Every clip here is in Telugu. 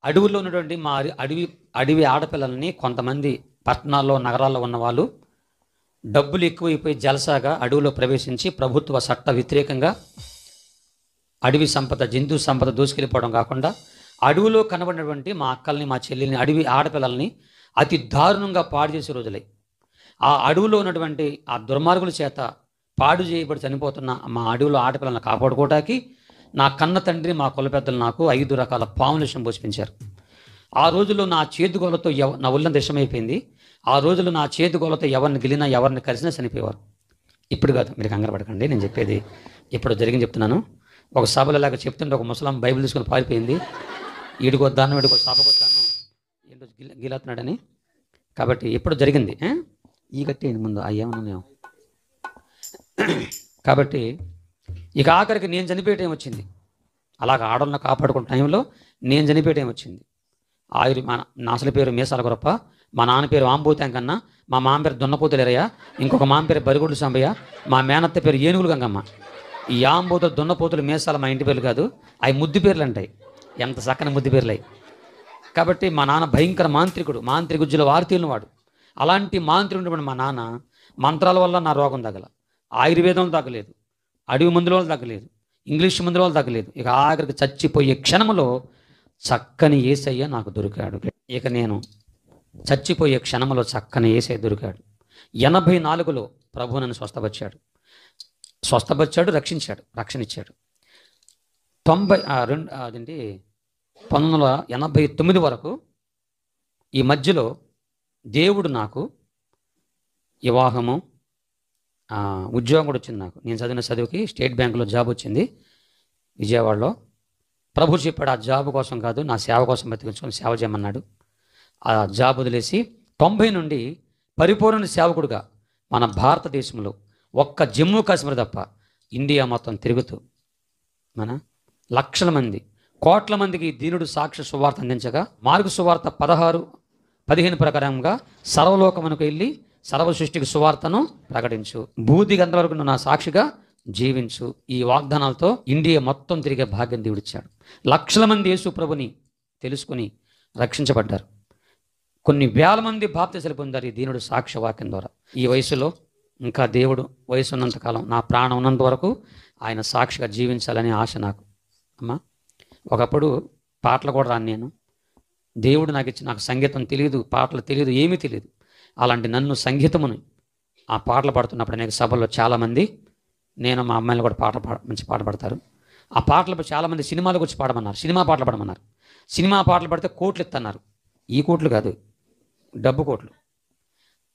అడవుల్లో ఉన్నటువంటి మా అడవి ఆడపిల్లల్ని కొంతమంది పట్టణాల్లో నగరాల్లో ఉన్నవాళ్ళు డబ్బులు ఎక్కువైపోయి జలసాగా అడవిలో ప్రవేశించి ప్రభుత్వ చట్ట వ్యతిరేకంగా అడవి సంపద జంతు సంపద దూసుకెళ్ళిపోవడం కాకుండా అడవిలో కనబడినటువంటి మా అక్కల్ని మా చెల్లిని అడవి ఆడపిల్లల్ని అతి దారుణంగా పాడు చేసే రోజులై ఆ అడవిలో ఉన్నటువంటి ఆ దుర్మార్గుల చేత పాడు చేయబడి చనిపోతున్న మా అడవిలో ఆడపిల్లలను కాపాడుకోవటానికి నా కన్న తండ్రి మా కుల పెద్దలు నాకు 5 రకాల పాముల విషయం పోషించారు. ఆ రోజుల్లో నా చేతిగోలతో నా ఒళ్ళంత విషమైపోయింది. ఆ రోజుల్లో నా చేతిగోలతో ఎవరిని గెలినా ఎవరిని కలిసినా చనిపోయేవారు. ఇప్పుడు కాదు, మీరు కంగారు పడకండి, నేను చెప్పేది ఇప్పుడు జరిగింది చెప్తున్నాను. ఒక సభలో ఇలాగ చెప్తుంటే ఒక ముసలాం బైబిల్ తీసుకొని పారిపోయింది. ఈడికొద్దాను వీడికి సభకొద్దాను ఏంటో గీలవుతున్నాడని. కాబట్టి ఎప్పుడు జరిగింది ఈ కట్టేయండి ముందు అయ్యేమన్నానేమో. కాబట్టి ఇక ఆఖరికి నేను చనిపోయే టైం వచ్చింది. అలాగ ఆడలను కాపాడుకున్న టైంలో నేను చనిపోయే టైం వచ్చింది. నా అసలు పేరు మీసాల గొరప్ప, మా నాన్న పేరు ఆంబూతాంకన్న, మా మామ పేరు దున్నపోతులేరయ్య, ఇంకొక మామ పేరు బరిగొడ్లు సాంబయ్య, మా మేనత్త పేరు ఏనుగులు గంగమ్మ. ఈ ఆంబూతులు దున్నపోతులు మీసాల మా ఇంటి పేర్లు కాదు, అవి ముద్దు పేర్లు అంటాయి. ఎంత చక్కని ముద్దు పేర్లు అవి. కాబట్టి మా నాన్న భయంకర మాంత్రికుజ్జుల వార్తీలను వాడు. అలాంటి మాంత్రికుడు మా నాన్న మంత్రాల వల్ల నా రోగం తగ్గల, ఆయుర్వేదం తగ్గలేదు, అడవి మందుల వల్ల తగ్గలేదు, ఇంగ్లీష్ మందుల వల్ల తగ్గలేదు. ఇక ఆఖరికి చచ్చిపోయే క్షణంలో చక్కని యేసయ్య నాకు దొరికాడు. ఇక నేను చచ్చిపోయే క్షణంలో చక్కని యేసయ్య దొరికాడు. 84లో ప్రభు నన్ను స్వస్థపరిచాడు, రక్షణ ఇచ్చాడు. 1989 వరకు ఈ మధ్యలో దేవుడు నాకు వివాహము, ఉద్యోగం కూడా వచ్చింది. నాకు నేను చదివిన చదువుకి స్టేట్ బ్యాంకులో జాబ్ వచ్చింది విజయవాడలో. ప్రభు చెప్పాడు ఆ జాబ్ కోసం కాదు, నా సేవ కోసం బతికించుకొని సేవ చేయమన్నాడు. ఆ జాబ్ వదిలేసి 90 నుండి పరిపూర్ణ సేవకుడుగా మన భారతదేశంలో ఒక్క జమ్మూ కాశ్మీర్ తప్ప ఇండియా మొత్తం తిరుగుతూ మన లక్షల మంది, కోట్ల మందికి దీనుడు సాక్ష్య సువార్త అందించగా, మార్గు సువార్త 16:15 ప్రకారంగా సర్వలోకమునకు వెళ్ళి సర్వ సృష్టికి సువార్తను ప్రకటించు, భూది గంధ వరకు నా సాక్షిగా జీవించు. ఈ వాగ్దానాలతో ఇండియా మొత్తం తిరిగే భాగ్యం దేవుడిచ్చాడు. లక్షల మంది యేసు ప్రభుని తెలుసుకుని రక్షించబడ్డారు. కొన్ని వేల మంది బాప్తిసాలు పొందారు ఈ దీనుడు సాక్ష్య వాక్యం ద్వారా. ఈ వయసులో ఇంకా దేవుడు వయసు ఉన్నంతకాలం, నా ప్రాణం ఉన్నంత వరకు ఆయన సాక్షిగా జీవించాలనే ఆశ నాకు. అమ్మా, ఒకప్పుడు పాటలు కూడా రాను నేను. దేవుడు నాకు సంగీతం తెలియదు, పాటలు తెలియదు, ఏమీ తెలియదు. అలాంటి నన్ను సంగీతముని ఆ పాటలు పాడుతున్నప్పుడు అనేక సభల్లో చాలామంది, నేను మా అమ్మాయిలు కూడా మంచి పాట పాడతారు. ఆ పాటలు చాలామంది సినిమాలకు వచ్చి పాడమన్నారు, సినిమా పాటలు పాడమన్నారు. సినిమా పాటలు పాడితే కోట్లు ఇస్తున్నారు. ఈ కోట్లు కాదు, డబ్బు కోట్లు.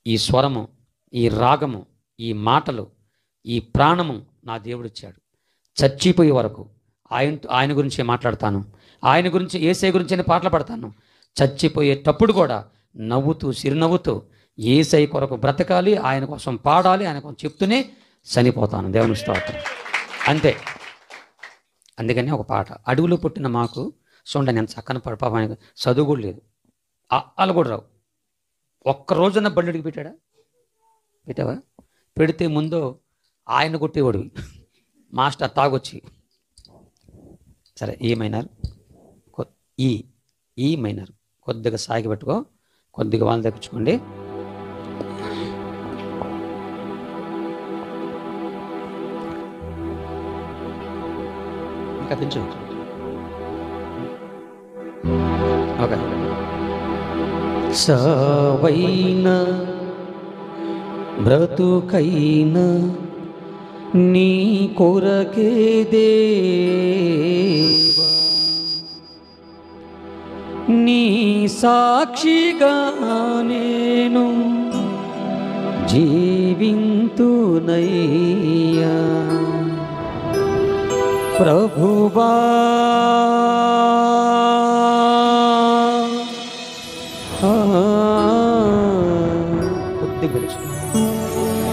ఈ స్వరము, ఈ రాగము, ఈ మాటలు, ఈ ప్రాణము నా దేవుడు ఇచ్చాడు. చచ్చిపోయే వరకు ఆయన గురించే మాట్లాడతాను, ఆయన గురించి యేసయ్య గురించి పాటలు పాడతాను. చచ్చిపోయేటప్పుడు కూడా నవ్వుతూ చిరునవ్వుతూ యేసయ్య కొరకు బ్రతకాలి, ఆయన కోసం పాడాలి, ఆయన కోసం చెప్తూనే చనిపోతాను. దేవుని స్తోత్రం. అంతే. అందుకని ఒక పాట, అడవిలో పుట్టిన మాకు చూడండి ఎంత చక్కని పాప. ఆయన చదువు కూడా లేదు, అలా కూడా రావు. ఒక్క రోజున బండికి పెట్టావా? పెడితే ముందు ఆయన కొట్టేవాడు మాస్టర్ తాగొచ్చి. సరే, ఈ మైనర్, ఈ మైనర్ కొద్దిగా సాగి పెట్టుకో, కొద్దిగా వాళ్ళు తెప్పించుకోండి. ఇంకా పెంచు. ఓకే. సవైన బ్రతుకైన నీ కొరకే దేవా, నీ సాక్షిగా నేను జీవింతునయ్యా ప్రభువా.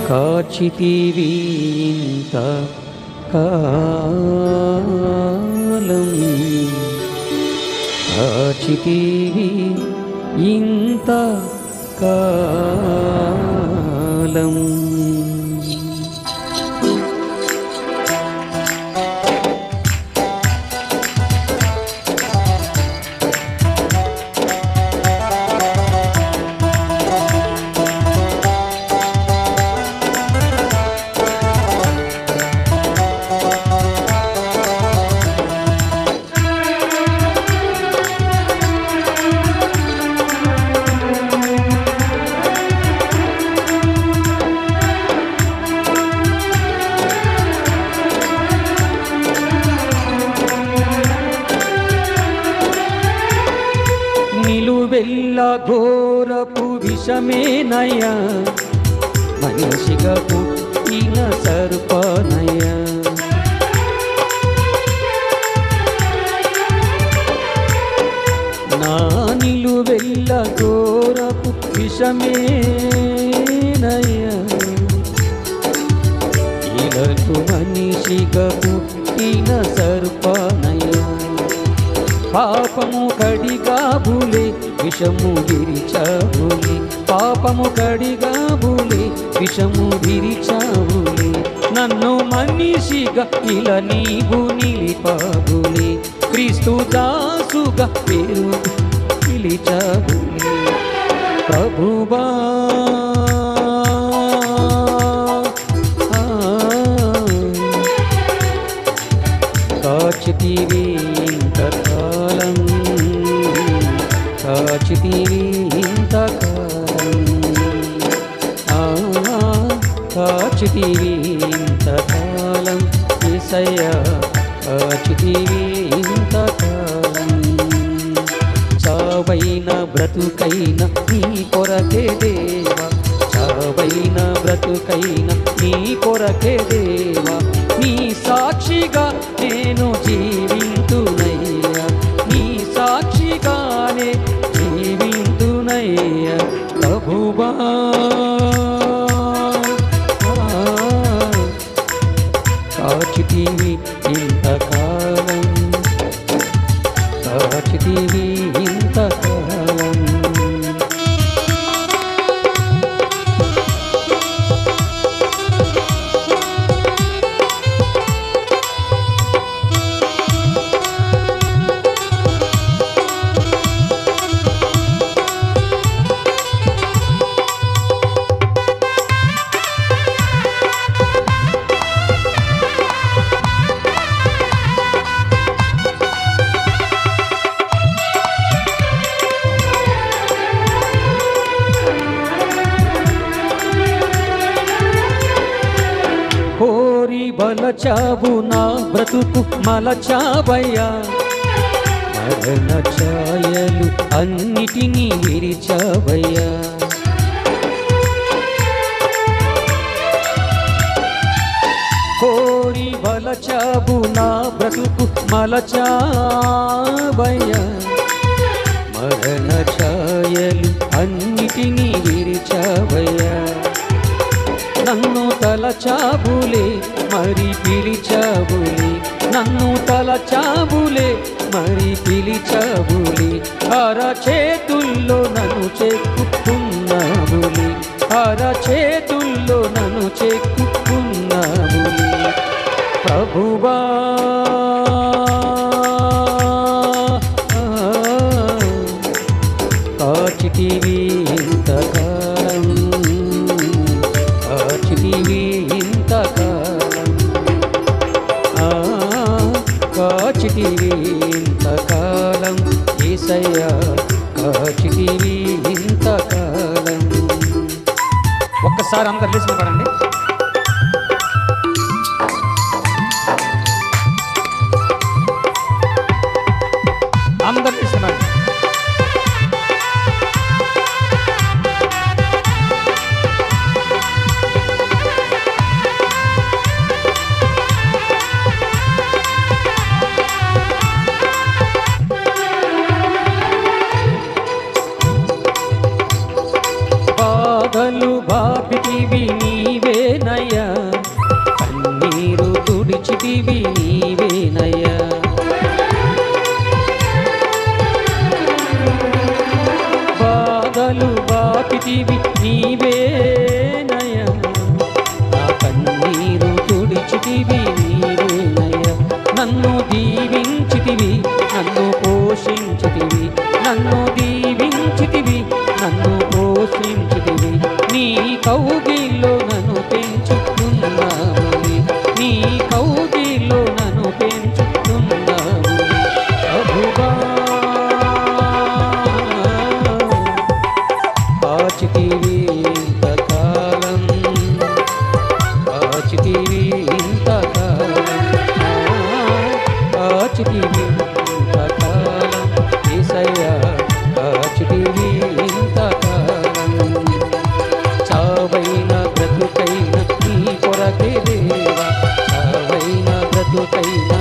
కాచితివి ఇంత కాలం, కాచితివి ఇంత కాలం. ఘోరపు విషమేనయ్యా, మనిషిగా పుట్టిన సర్పనయ్యా. నా నిలువెల్ల ఘోరపు విషమేనయ్యా, ఇలకు మనిషిగా పుట్టిన సర్పనయ్యా. పాపము కడిగాబులే విషము విరిచావులే, పాపము కడిగాబులే విషము విరిచావులే. నన్ను మనిషిగా ఇలా నీవు నిలిపావులే, క్రీస్తు దాసుగా పేరు పిలిచావులే. ప్రభువా కాచితివి ఇంతకాలం, కాచితివి ఇంతకాలం, కాచితివి ఇంతకాలం యేసయ్యా, కాచితివి ఇంతకాలం. చావైన బ్రతుకైన నీ కొరకే దేవా, చావైన బ్రతుకైన నీ కొరకే దేవా. నీ సాక్షిగా నేను జీవింతునయ్యా, నీ సాక్షిగానే జీవింతునయ్యా. ప్రభువా కాచితివి ఇంతకాలం, కాచితివి ఇంతకాలం. కోరి బలచావు నా బ్రతుకు మలచావయ్యా, మరణ ఛాయలు అన్నిటినీ విరిచావయ్యా. కోరి బలచావు నా బ్రతుకు మలచావయ్యా, మరణ ఛాయలు అన్నిటినీ విరిచావయ్యా. నన్ను తలచావులే మరి పిలిచావులే, నన్ను తలచావులే మరి పిలిచావులే. అరచేతుల్లో నన్ను చెక్కుకున్నావులే, అరచేతుల్లో నన్ను చెక్కుకున్నావులే. ప్రభువా కాచితివి ఇంతకాలం, కాచితివి ఇంతకాలం, కాచితివి ఇంతకాలం యేసయ్యా, కాచితివి ఇంతకాలం. ఒక్కసారి అందరు లిస్ట్ పడండి. అందరు ఇస్తున్నాడు. బాధలు బాపితివి నీవేనయ్యా, కన్నీరు తుడిచితివి నీవేనయ్యా. బాధలు బాపితివి నీవేనయ్యా, నా కన్నీరు తుడిచితివి నీవేనయ్యా. నన్ను దీవించితివి, నన్ను పోషించితివి, నన్ను దీవించితివి, నన్ను పోషించితివి. నీ కౌగిల్లో నన్ను పెంచుతున్నామని, నీ కౌగిల్లో నన్ను పెంచుతున్నామని. ప్రభువా కాచితివి ఇంతకాలం, కాచితివి ఇంతకాలం, కాచితివి ఇంతకాలం యేసయ్యా, కాచితివి కొరకైనా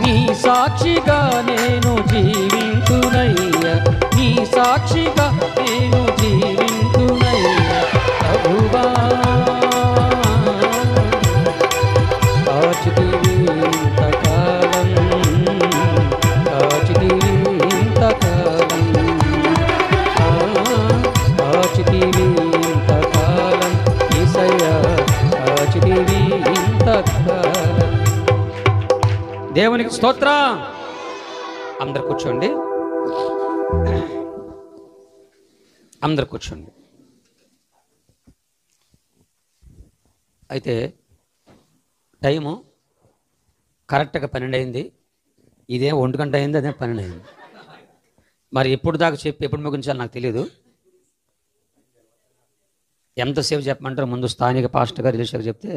నీ సాక్షిగా నేను జీవింతునయ్యా, నీ సాక్షిగా నేను జీవింతునయ్యా ప్రభువా. కాచితివి ఇంతకాలం, కాచితివి ఇంతకాలం, కాచితివి ఇంతకాలం యేసయ్యా, కాచితివి ఇంతకాలం. దేవునికి స్తోత్రం. అందరు కూర్చోండి, అందరు కూర్చోండి. అయితే టైము కరెక్ట్గా 12 అయింది. ఇదే 1 గంట అయింది, అదే 12 అయింది. మరి ఎప్పుడు దాకా చెప్పి ఎప్పుడు ముగించాలో నాకు తెలియదు. ఎంతసేపు చెప్పమంటారు? ముందు స్థానిక పాస్టర్ గారు రిలీజ్ చెప్తే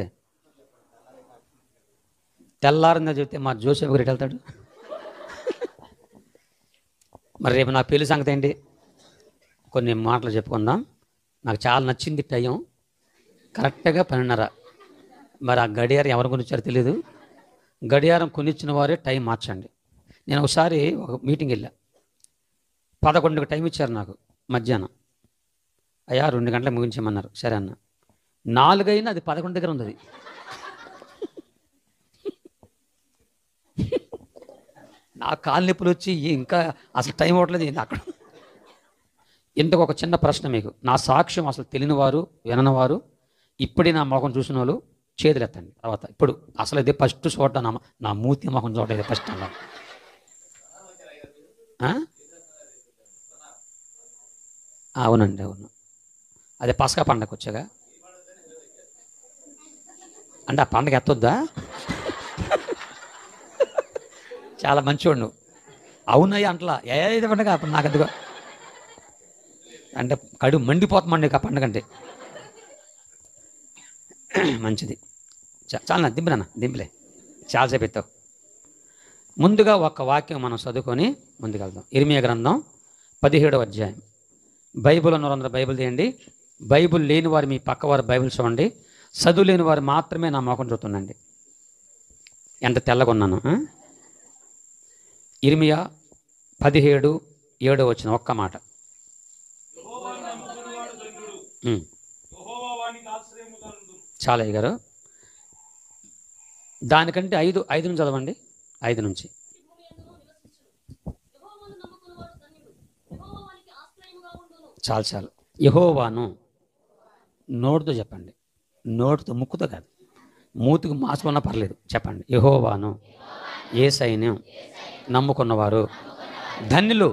తెల్లారిందా చెప్తే మా జోసెఫ్ గారు ఎటు వెళ్తాడు? మరి రేపు నా పెళ్లి సంగతి ఏంటి? కొన్ని మాటలు చెప్పుకుందాం. నాకు చాలా నచ్చింది టైం కరెక్ట్గా 12:30. మరి ఆ గడియారం ఎవరు కొనిచ్చారో తెలియదు. గడియారం కొనిచ్చిన వారే టైం మార్చండి. నేను ఒకసారి ఒక మీటింగ్ వెళ్ళా, 11కి టైం ఇచ్చారు నాకు మధ్యాహ్నం. అయ్యా 2 గంటలకు ముగించమన్నారు. సరే అన్న. 4 అయినా అది 11 దగ్గర ఉంది. అది నా కాలు నొప్పులు వచ్చి ఇంకా అసలు టైం అవ్వట్లేదు అక్కడ. ఇంతకు ఒక చిన్న ప్రశ్న మీకు, నా సాక్ష్యం అసలు తెలియని వారు, విననివారు, ఇప్పుడే నా మొఖం చూసిన వాళ్ళు చేతులు ఎత్తండి. తర్వాత ఇప్పుడు అసలు ఇదే ఫస్ట్ చోట నా మూతి మొఖం చోట ఇదే ఫస్ట్ అన్నారు. అవునండి, అవును. అదే పసకా పండగ వచ్చాగా. అంటే ఆ పండగ ఎత్తొద్దా? చాలా మంచివాడు నువ్వు. అవునయ్యా అంటలా ఏది పండగ అప్పుడు నాకు అదిగా అంటే కడుపు మండిపోతామండి ఆ పండగ అంటే. మంచిది. చాలా దింపునా దింపులే, చాలాసేపు ఎత్తావు. ముందుగా ఒక వాక్యం మనం చదువుకొని ముందుకెళ్దాం. ఇర్మియా గ్రంథం 17వ అధ్యాయం. బైబిల్ ఉన్నవారందరూ బైబిల్ తీయండి. బైబిల్ లేని వారు మీ పక్క వారు బైబిల్ చూడండి. చదువు లేని వారు మాత్రమే నా మోకం చూస్తుండండి. ఎంత తెల్లగా ఉన్నాను. ఇర్మియా 17:7 వచ్చిన ఒక్క మాట. చాలా గారు దానికంటే 5 నుంచి చదవండి. 5 నుంచి. చాలు యెహోవాను నోటితో చెప్పండి, నోటితో ముక్కుతో కాదు, మూతికి మాసుకున్నా పర్లేదు. చెప్పండి యెహోవాను యేసయ్యను నమ్ముకున్నవారు ధన్యులు.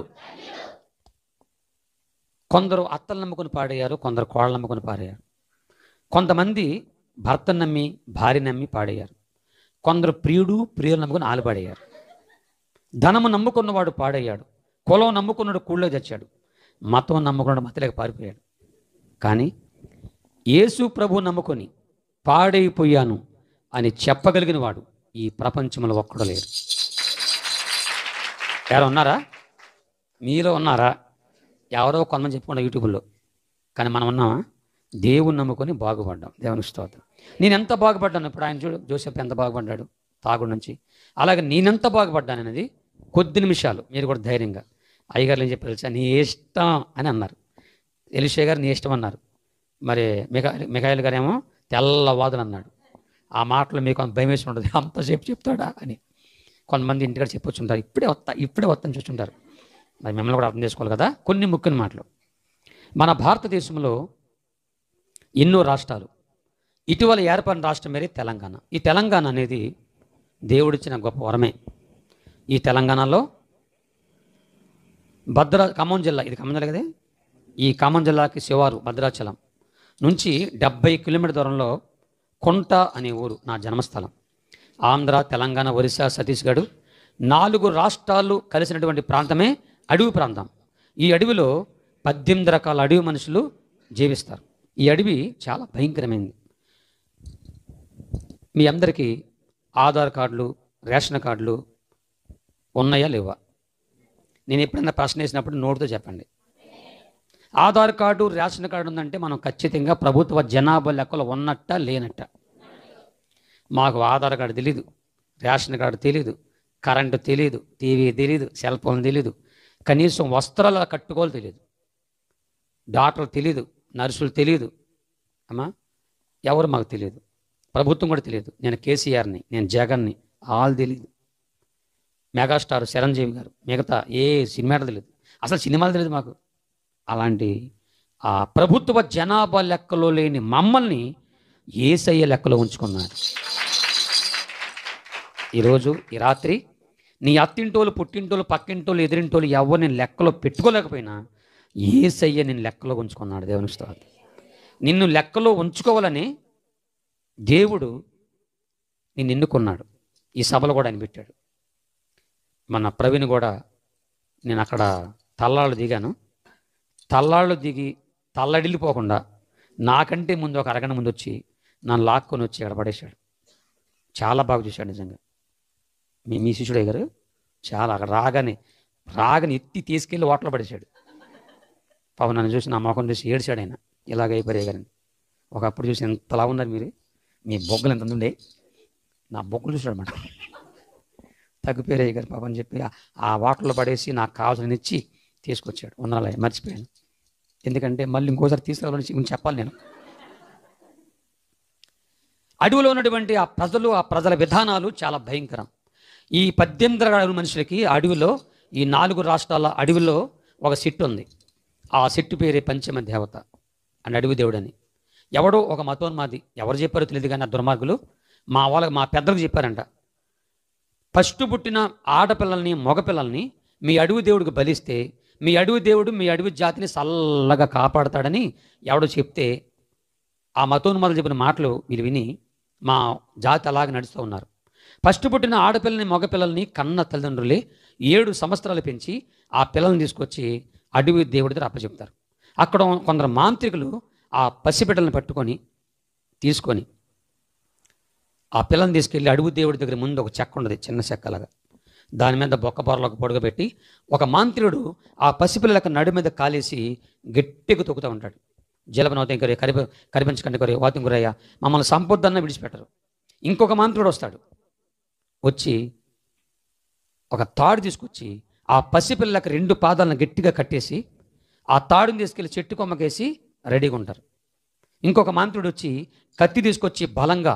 కొందరు అత్తలు నమ్ముకుని పాడయ్యారు, కొందరు కోళ్ళ నమ్ముకుని పాడయ్యారు. కొంతమంది భర్తను నమ్మి భార్య నమ్మి పాడయ్యారు. కొందరు ప్రియులు నమ్ముకుని ఆలుపాడయ్యారు. ధనము నమ్ముకున్నవాడు పాడయ్యాడు, కులం నమ్ముకున్నాడు కూళ్ళో తెచ్చాడు, మతం నమ్ముకున్నాడు మతలేక పారిపోయాడు. కానీ యేసు ప్రభు నమ్ముకొని పాడైపోయాను అని చెప్పగలిగిన వాడు ఈ ప్రపంచంలో ఒక్కడు లేరు. ఎవరు ఉన్నారా? మీలో ఉన్నారా? ఎవరో కొంతమంది చెప్పుకున్నా యూట్యూబ్లో, కానీ మనం ఉన్నామా? దేవుని నమ్ముకొని బాగుపడ్డాం. దేవునికి స్తోత్రం. నేను ఎంత బాగుపడ్డాను ఇప్పుడు. ఆయన చూడు, జోసెఫ్ ఎంత బాగుపడ్డాడు తాగుడు నుంచి. అలాగే నేనెంత బాగుపడ్డాను అనేది కొద్ది నిమిషాలు మీరు కూడా ధైర్యంగా అయ్యగారు ఏం చెప్పారు తెలుసా? నీ ఇష్టం అని అన్నారు. ఎలీషా గారు నీ ఇష్టం అన్నారు. మరి మిఖాయిల్ గారు ఏమో తెల్లవాదులు అన్నాడు. ఆ మాటలు మీకు అంత భయం వేసి ఉంటుంది, అంతసేపు చెప్తాడా అని. కొంతమంది ఇంటికాడ చెప్పొచ్చుంటారు, ఇప్పుడే వస్తాను చూస్తుంటారు. మరి మిమ్మల్ని కూడా అర్థం చేసుకోవాలి కదా. కొన్ని ముఖ్యమైన మాటలు. మన భారతదేశంలో ఎన్నో రాష్ట్రాలు, ఇటీవల ఏర్పడిన రాష్ట్రం మేరే తెలంగాణ. ఈ తెలంగాణ అనేది దేవుడిచ్చిన గొప్ప వరమే. ఈ తెలంగాణలో ఖమ్మం జిల్లా, ఇది ఖమ్మం జిల్లా కదే, ఈ ఖమ్మం జిల్లాకి శివారు భద్రాచలం నుంచి 70 కిలోమీటర్ దూరంలో కొంట అనే ఊరు నా జన్మస్థలం. ఆంధ్ర, తెలంగాణ, ఒరిస్సా, ఛత్తీస్గఢ్ 4 రాష్ట్రాలు కలిసినటువంటి ప్రాంతమే అడవి ప్రాంతం. ఈ అడవిలో 18 రకాల అడవి మనుషులు జీవిస్తారు. ఈ అడవి చాలా భయంకరమైనది. మీ అందరికీ ఆధార్ కార్డులు, రేషన్ కార్డులు ఉన్నాయా లేవా? నేను ఎప్పుడైనా ప్రశ్న వేసినప్పుడు నోటితో చెప్పండి. ఆధార్ కార్డు, రేషన్ కార్డు ఉందంటే మనం ఖచ్చితంగా ప్రభుత్వ జనాభా లెక్కలో ఉన్నట్ట లేనట్ట. మాకు ఆధార్ కార్డు తెలీదు, రేషన్ కార్డు తెలీదు, కరెంటు తెలీదు, టీవీ తెలీదు, సెల్ ఫోన్ తెలీదు, కనీసం వస్త్రాలు కట్టుకోవాలి తెలియదు, డాక్టర్లు తెలీదు, నర్సులు తెలీదు. అమ్మా ఎవరు మాకు తెలియదు, ప్రభుత్వం కూడా తెలియదు. నేను కేసీఆర్ని, నేను జగన్ని, ఆల్ తెలియదు. మెగాస్టార్ చిరంజీవి గారు, మిగతా ఏ సినిమా తెలియదు, అసలు సినిమాలు తెలియదు మాకు. అలాంటి ఆ ప్రభుత్వ జనాభా లెక్కలో లేని మమ్మల్ని యేసయ్య లెక్కలో ఉంచుకున్నాడు. ఈరోజు ఈ రాత్రి నీ అత్తింటోళ్ళు, పుట్టింటోళ్ళు, పక్కింటోళ్ళు, ఎదిరింటోళ్ళు ఎవరు నేను లెక్కలో పెట్టుకోలేకపోయినా యేసయ్య నేను లెక్కలో ఉంచుకున్నాడు. దేవుని స్తోత్రం. నిన్ను లెక్కలో ఉంచుకోవాలని దేవుడు నిన్ను ఎన్నుకున్నాడు. ఈ సభలో కూడా ఆయన పెట్టాడు. మన ప్రవీణ్ కూడా, నేను అక్కడ తల్లాళ్ళు దిగాను, తల్లాళ్ళు దిగి తల్లడిల్లిపోకుండా నాకంటే ముందు ఒక అరగంట ముందు వచ్చి నన్ను లాక్కొని వచ్చి అక్కడ పడేశాడు. చాలా బాగా చూశాడు నిజంగా. మీ శిష్యుడే గారు చాలా అక్కడ రాగానే ఎత్తి తీసుకెళ్ళి ఓటలో పడేశాడు. పాపం నన్ను చూసి నా మొఖం చూసి ఏడ్చాడు ఆయన. ఇలాగ అయిపోయాయి గారని. ఒకప్పుడు చూసి ఎంతలా ఉన్నారు మీరు, మీ బొగ్గలు ఎంత ఉండే, నా బొగ్గలు చూసాడు అన్నమాట. తగ్గిపోయారు గారు పాపం అని చెప్పి ఆ వాటర్లో పడేసి నాకు కావాల్సిన ఇచ్చి తీసుకొచ్చాడు. ఉన్నాలే మర్చిపోయాను, ఎందుకంటే మళ్ళీ ఇంకోసారి తీసుకురావాలని చెప్పాలి నేను. అడవిలో ఉన్నటువంటి ఆ ప్రజలు, ఆ ప్రజల విధానాలు చాలా భయంకరం. ఈ 18 అడుగుల మనుషులకి అడవిలో, ఈ 4 రాష్ట్రాల అడవిలో ఒక చెట్టు ఉంది. ఆ చెట్టు పేరే పంచమ దేవత అని, అడవి దేవుడని. ఎవడో ఒక మతోన్మాది, ఎవరు చెప్పారో తెలియదు కానీ ఆ దుర్మార్గులు మా పెద్దలకు చెప్పారంట, ఫస్ట్ పుట్టిన ఆడపిల్లల్ని, మగపిల్లల్ని మీ అడవి దేవుడికి బలిస్తే మీ అడవి దేవుడు మీ అడవి జాతిని చల్లగా కాపాడతాడని ఎవడో చెప్తే ఆ మతోన్మాదులు చెప్పిన మాటలు వీళ్ళు విని మా జాతి అలాగే నడుస్తూ ఉన్నారు. ఫస్ట్ పుట్టిన ఆడపిల్లని, మగపిల్లల్ని కన్న తల్లిదండ్రులే 7 సంవత్సరాలు పెంచి ఆ పిల్లల్ని తీసుకొచ్చి అడవి దేవుడి దగ్గర అప్పచెప్తారు. అక్కడ కొందరు మాంత్రికులు ఆ పసిబిడ్డలను పట్టుకొని తీసుకొని ఆ పిల్లల్ని తీసుకెళ్ళి అడవి దేవుడి దగ్గర ముందు ఒక చెక్క ఉండదు, చిన్న చెక్కలాగా, దాని మీద బొక్క పొరలకు పొడగబెట్టి ఒక మాంత్రికుడు ఆ పసిపిల్లలకు నడు మీద కాలేసి గట్టిగా తొక్కుతూ ఉంటాడు. జలపనవతం కరే కరిపించకండి కొరే వాతం గురయ్య, మమ్మల్ని సంపొద్దన్న విడిచిపెట్టరు. ఇంకొక మాంత్రుడు వస్తాడు, వచ్చి ఒక తాడు తీసుకొచ్చి ఆ పసిపిల్లలకు 2 పాదాలను గట్టిగా కట్టేసి ఆ తాడుని తీసుకెళ్ళి చెట్టు కొమ్మకేసి రెడీగా ఉంటారు. ఇంకొక మాంత్రుడు వచ్చి కత్తి తీసుకొచ్చి బలంగా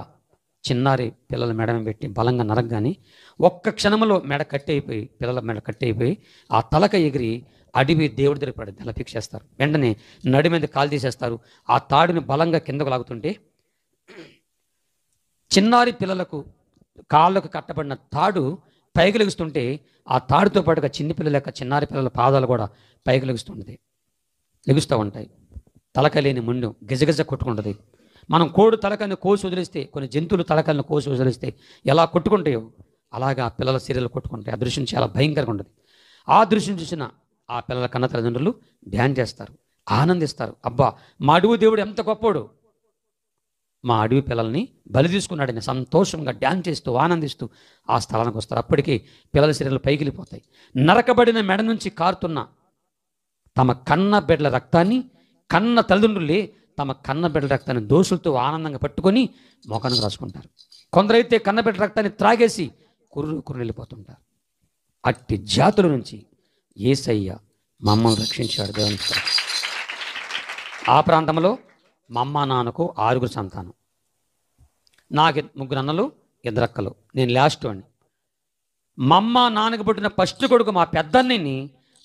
చిన్నారి పిల్లల మెడ పెట్టి బలంగా నరగగానే ఒక్క క్షణంలో మెడ కట్టి అయిపోయి, పిల్లల మెడ కట్టి అయిపోయి ఆ తలక ఎగిరి అడవి దేవుడి దగ్గర పడి తలపిక్షేస్తారు. వెంటనే నడి మీద కాలు తీసేస్తారు. ఆ తాడుని బలంగా కిందకు లాగుతుంటే చిన్నారి పిల్లలకు కాళ్ళకు కట్టబడిన తాడు పైకి లెగుస్తుంటే ఆ తాడుతో పాటుగా చిన్ని పిల్లల యొక్క చిన్నారి పిల్లల పాదాలు కూడా పైకి లెగుస్తూ ఉంటాయి. తలక లేని ముందు గజగజ కొట్టుకుంటుంది. మనం కోడి తలకాయని కోసి వదిలిస్తే, కొన్ని జంతువులు తలకాయలను కోసి వదిలిస్తే ఎలా కొట్టుకుంటాయో అలాగా పిల్లల శరీరాలు కొట్టుకుంటాయి. ఆ దృశ్యం చాలా భయంకరంగా ఉంటుంది. ఆ దృశ్యం చూసిన ఆ పిల్లల కన్న తల్లిదండ్రులు ధ్యానం చేస్తారు, ఆనందిస్తారు. అబ్బా, మా అడవి దేవుడు ఎంత గొప్పోడు, మా అడవి పిల్లల్ని బలి తీసుకున్నాడని సంతోషంగా డ్యాన్స్ చేస్తూ ఆనందిస్తూ ఆ స్థలానికి వస్తారు. అప్పటికి పిల్లల శరీరాలు పైకి వెళ్ళిపోతాయి. నరకబడిన మెడ నుంచి కారుతున్న తమ కన్న బిడ్డల రక్తాన్ని కన్న తల్లిదండ్రులే తమ కన్న బిడ్డల రక్తాన్ని దోషులతో ఆనందంగా పట్టుకొని మోకానికి రాసుకుంటారు. కొందరైతే కన్న బిడ్డ రక్తాన్ని త్రాగేసి కుర్రు వెళ్ళిపోతుంటారు. అట్టి జాతుల నుంచి యేసయ్య మమ్మల్ని రక్షించాడు. దేవుని స్తోత్రం. ఆ ప్రాంతంలో మా అమ్మ నాన్నకు 6 సంతానం. నాకు 3 అన్నలు 2 అక్కలు, నేను లాస్ట్ వాడిని. మా అమ్మ నాన్నకు పుట్టిన ఫస్ట్ కొడుకు మా పెద్దన్నని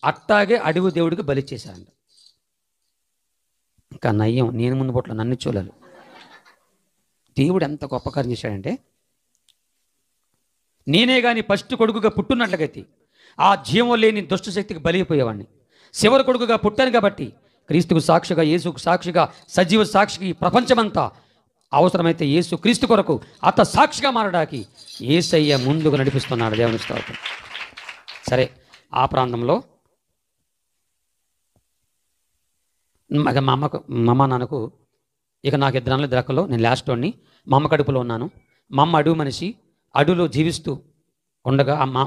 అట్టాగే అడవి దేవుడికి బలిచ్చేశారంట. ఇంకా నయ్యం, నేను ముందు పుట్ల నన్ను చూడాలి. దేవుడు ఎంత గొప్ప కార్యం చేశాడంటే, నేనే కానీ ఫస్ట్ కొడుకుగా పుట్టున్నట్లయితే ఆ జీవం లేని దుష్ట శక్తికి బలైపోయేవాడిని. చివరి కొడుకుగా పుట్టాను కాబట్టి క్రీస్తుకు సాక్షిగా, యేసుకు సాక్షిగా, సజీవ సాక్షిగా ఈ ప్రపంచమంతా అవసరమైతే యేసు క్రీస్తు కొరకు అత సాక్షిగా మారడానికి యేసయ్య ముందుకు నడిపిస్తున్నాడు. దేవుని స్తోత్రం. సరే, ఆ ప్రాంతంలో మా అమ్మ నాన్నకు ఇక నాకు 2 అన్నలు 2 అక్కలు, నేను లాస్ట్ వాడిని. మా అమ్మ కడుపులో ఉన్నాను. మా అమ్మ అడవి మనిషి, అడవిలో జీవిస్తూ ఉండగా అమ్మ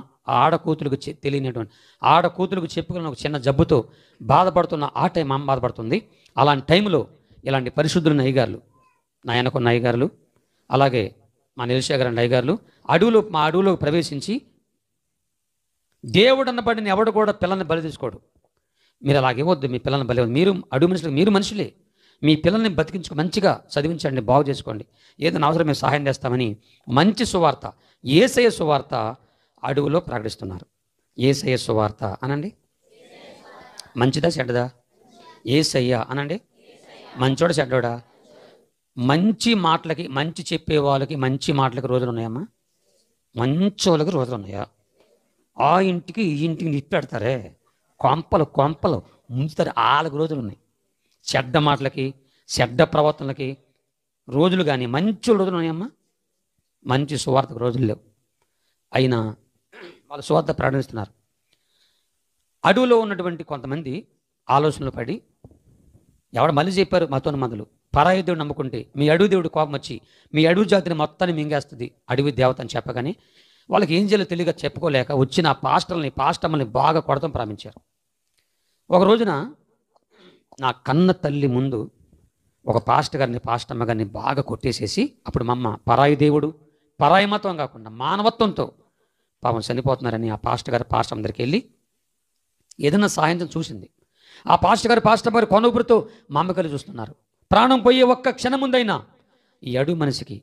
ఆడకూతులకు తెలియనటువంటి ఆడకూతులకు చెప్పుకున్న ఒక చిన్న జబ్బుతో బాధపడుతున్న ఆ టైం అమ్మ బాధపడుతుంది. అలాంటి టైంలో ఇలాంటి పరిశుద్ధులైన అయ్యగారులు, నా వెనకున్న అయ్యగారులు, అలాగే మా ఎలీషా గారు అండి అయ్యగారులు మా అడవిలో ప్రవేశించి దేవుడు అన్నబడిన ఎవడు కూడా పిల్లల్ని బలి తీసుకోడు. మీరు అలాగే ఇవ్వద్దు, మీ పిల్లల్ని బలి ఇవ్వద్దు. మీరు అడుగు మనుషులు, మీరు మనుషులే. మీ పిల్లల్ని బతికించుకో, మంచిగా చదివించండి, బాగు చేసుకోండి, ఏదైనా అవసరం మేము సహాయం చేస్తామని మంచి సువార్త, యేసయ్య సువార్త అడవిలో ప్రకటిస్తున్నారు. యేసయ్య సువార్త అనండి. మంచిదా చెడ్డదా? యేసయ్య అనండి. మంచోడా చెడ్డోడా? మంచి మాటలకి, మంచి చెప్పే వాళ్ళకి మంచి మాటలకి రోజులు ఉన్నాయమ్మా? మంచోళ్ళకి రోజులు ఉన్నాయా? ఆ ఇంటికి ఈ ఇంటికి నిప్పెడతారే, కొంపలు ముంచుతారు, వాళ్ళకి రోజులు ఉన్నాయి. చెడ్డ మాటలకి, చెడ్డ ప్రవర్తనలకి రోజులు కానీ మంచి రోజులు ఉన్నాయమ్మా? మంచి సువార్తకు రోజులు లేవు. అయినా వాళ్ళు సువార్త ప్రకటిస్తున్నారు. అడవిలో ఉన్నటువంటి కొంతమంది ఆలోచనలు పడి ఎవడు మళ్ళీ చెప్పారు మతోన్న మందులు, పరాయి దేవుడు నమ్ముకుంటే మీ అడవి దేవుడు కోపం వచ్చి మీ అడవి జాతిని మొత్తాన్ని మింగేస్తుంది అడవి దేవత అని చెప్పగానే వాళ్ళకి ఏం చేయాలో తెలియక చెప్పుకోలేక వచ్చిన పాస్టర్ని బాగా కొడతాం ప్రారంభించారు. ఒక రోజున నా కన్న తల్లి ముందు ఒక పాస్టమ్మ గారిని బాగా కొట్టేసేసి, అప్పుడు మా అమ్మ పరాయి దేవుడు, పరాయి మతం కాకుండా మానవత్వంతో పాపం చనిపోతున్నారని ఆ పాస్టర్ దగ్గరికి వెళ్ళి ఏదైనా సాయంత్రం చూసింది. ఆ పాస్టర్ గారు కొనుబురితో మా అమ్మకల్లి చూస్తున్నారు. ప్రాణం పోయే ఒక్క క్షణం ముందైనా ఈ అడుగు మనిషికి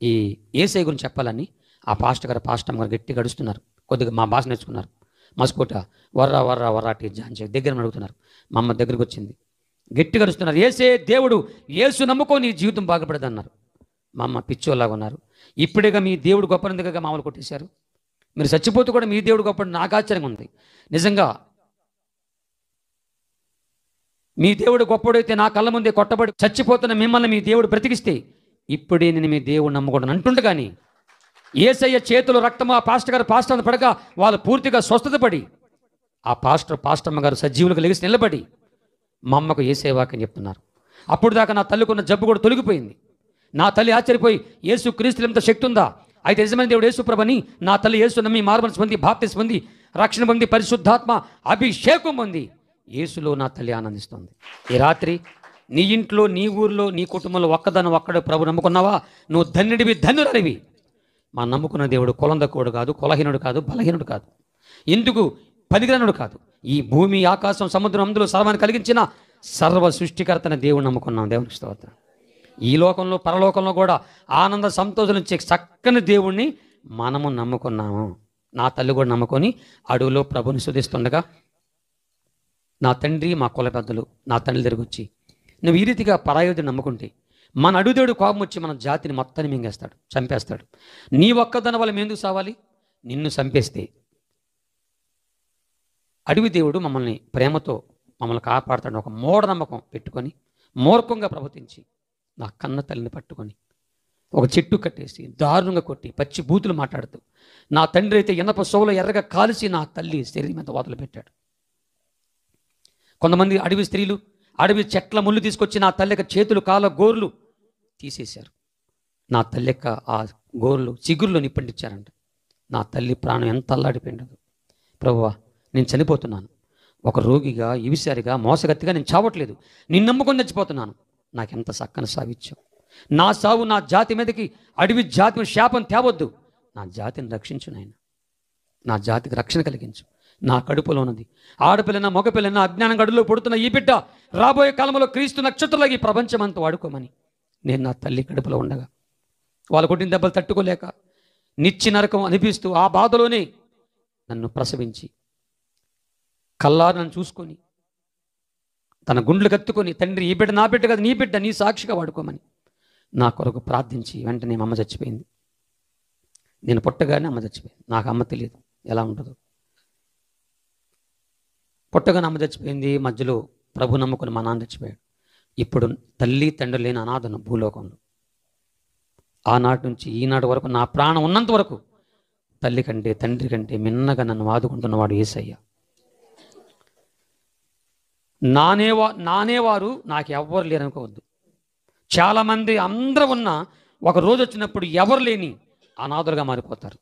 ఈ యేసయ్య గురించి చెప్పాలని ఆ పాస్టర్ గారు గట్టి గడుస్తున్నారు. కొద్దిగా మా భాష నేర్చుకున్నారు. మస్కోట వర్రాటి జాంచే దగ్గర అడుగుతున్నారు. మా అమ్మ దగ్గరికి వచ్చింది, గట్టి గడుస్తున్నారు. యేసే దేవుడు, యేసు నమ్ముకో నీ జీవితం బాగుపడదు అన్నారు. మా అమ్మ పిచ్చోలాగా ఉన్నారు. ఇప్పుడేగా మీ దేవుడు గొప్పనందుగా మామూలు కొట్టేశారు, మీరు చచ్చిపోతూ కూడా మీ దేవుడు గొప్ప. నాకు ఆశ్చర్యంగా ఉంది నిజంగా. మీ దేవుడు గొప్పడైతే నా కళ్ళ ముందే కొట్టబడి చచ్చిపోతున్న మిమ్మల్ని మీ దేవుడు బ్రతికిస్తే ఇప్పుడే నేను మీ దేవుడు నమ్ముకోవడం అంటుండే. కానీ యేసయ్య చేతులు రక్తము ఆ పాస్టర్ పడక వాళ్ళు పూర్తిగా స్వస్థత పడి ఆ పాస్టమ్మ గారు సజీవులకు లెగిసి నిలబడి మా అమ్మకు యేసయ్య వాక్యం చెప్తున్నారు. అప్పుడు దాకా నా తల్లికున్న జబ్బు కూడా తొలగిపోయింది. నా తల్లి ఆశ్చర్యపోయి యేసు క్రీస్తులో ఎంత శక్తి ఉందా, అయితే నిజమైన దేవుడు యేసు ప్రభుని నా తల్లి యేసు నమ్మి మార్మల్స్ పొంది, బాప్తిస్మం పొంది, రక్షణ పొంది, పరిశుద్ధాత్మ అభిషేకం పొంది యేసులో నా తల్లి ఆనందిస్తుంది. ఈ రాత్రి నీ ఇంట్లో, నీ ఊర్లో, నీ కుటుంబంలో ఒక్కడే ప్రభు నమ్ముకున్నావా, నువ్వు ధన్యురాలివి. మా నమ్ముకున్న దేవుడు కులం తక్కువడు కాదు, కులహీనుడు కాదు, బలహీనుడు కాదు, ఎందుకు పనికిరానుడు కాదు. ఈ భూమి, ఆకాశం, సముద్రం అందులో సర్వాన్ని కలిగించిన సర్వ సృష్టికర్తన దేవుడు నమ్ముకున్నాం. దేవునికి స్తోత్రం. ఈ లోకంలో పరలోకంలో కూడా ఆనంద సంతోషం ఇచ్చే చక్కని దేవుణ్ణి మనము నమ్ముకున్నాము. నా తల్లి కూడా నమ్ముకొని అడవిలో ప్రభుని స్తుతిస్తుండగా నా తండ్రి, మా కుల పెద్దలు నా తండ్రి దగ్గరికి వచ్చి, నువ్వు ఈ రీతిగా పరాయోధుని నమ్ముకుంటే మన అడుగుదేవుడు కోపం వచ్చి మన జాతిని మొత్తాన్ని మింగేస్తాడు, చంపేస్తాడు. నీ ఒక్కదన వల్ల ఎందుకు సావాలి? నిన్ను చంపేస్తే అడవి దేవుడు మమ్మల్ని ప్రేమతో మమ్మల్ని కాపాడుతాడు. ఒక మూఢనమ్మకం పెట్టుకొని మూర్ఖంగా ప్రవర్తించి నా కన్న తల్లిని పట్టుకొని ఒక చెట్టు కట్టేసి దారుణంగా కొట్టి పచ్చి బూతులు మాట్లాడుతూ, నా తండ్రి అయితే ఇనప సోలో ఎర్రగా కాల్చి నా తల్లి శరీరం మీద వాతలు పెట్టాడు. కొంతమంది అడవి స్త్రీలు అడవి చెట్ల ముళ్ళు తీసుకొచ్చి నా తల్లి యొక్క చేతులు, కాళ్ళ గోర్లు తీసేశారు. నా తల్లి యొక్క ఆ గోర్లు చిగురులో నిప్పండిచ్చారంట. నా తల్లి ప్రాణం ఎంత అల్లాడిపోయిండదు. ప్రభువా, నేను చనిపోతున్నాను, ఒక రోగిగా, ఇవిసారిగా, మోసగత్తిగా నేను చావట్లేదు, నిన్ను నమ్ముకొని చచ్చిపోతున్నాను. నాకెంత చక్కని సావిచ్చావు. నా సావు నా జాతి మీదకి, అడవి జాతి శాపం తేవద్దు. నా జాతిని రక్షించు నాయన, నా జాతికి రక్షణ కలిగించు. నా కడుపులో ఉన్నది ఆడపిల్లన మగపిల్లన అజ్ఞానం గడులో పుడుతున్న ఈ బిడ్డ రాబోయే కాలంలో క్రీస్తు నక్షత్రాలకి ఈ ప్రపంచం అంతా వాడుకోమని నేను నా తల్లి కడుపులో ఉండగా వాళ్ళు కొట్టిన దెబ్బలు తట్టుకోలేక నిచ్చి నరకం అనిపిస్తూ ఆ బాధలోనే నన్ను ప్రసవించి కల్లారు నన్ను చూసుకొని తన గుండ్లు కత్తుకొని, తండ్రి ఈ బిడ్డ నా బిడ్డ కదా, నీ బిడ్డ, నీ సాక్షిగా వాడుకోమని నా కొరకు ప్రార్థించి వెంటనే అమ్మ చచ్చిపోయింది. నేను పుట్టగానే అమ్మ చచ్చిపోయింది. నాకు అమ్మ తెలియదు ఎలా ఉంటుందో. పుట్టగానే అమ్మ చచ్చిపోయింది. మధ్యలో ప్రభు నమ్ముకుని మా నాన్న చచ్చిపోయాడు. ఇప్పుడు తల్లి తండ్రి లేని అనాథను భూలోకంలో. ఆనాటి నుంచి ఈనాటి వరకు నా ప్రాణం ఉన్నంత వరకు తల్లి కంటే తండ్రి కంటే మిన్నగా నన్ను ఆదుకుంటున్నవాడు యేసయ్య. నానేవారు నాకు ఎవ్వరు లేరనుకోవద్దు. చాలామంది అందరూ ఉన్న ఒక రోజు వచ్చినప్పుడు ఎవరు లేని అనాథులుగా మారిపోతారు.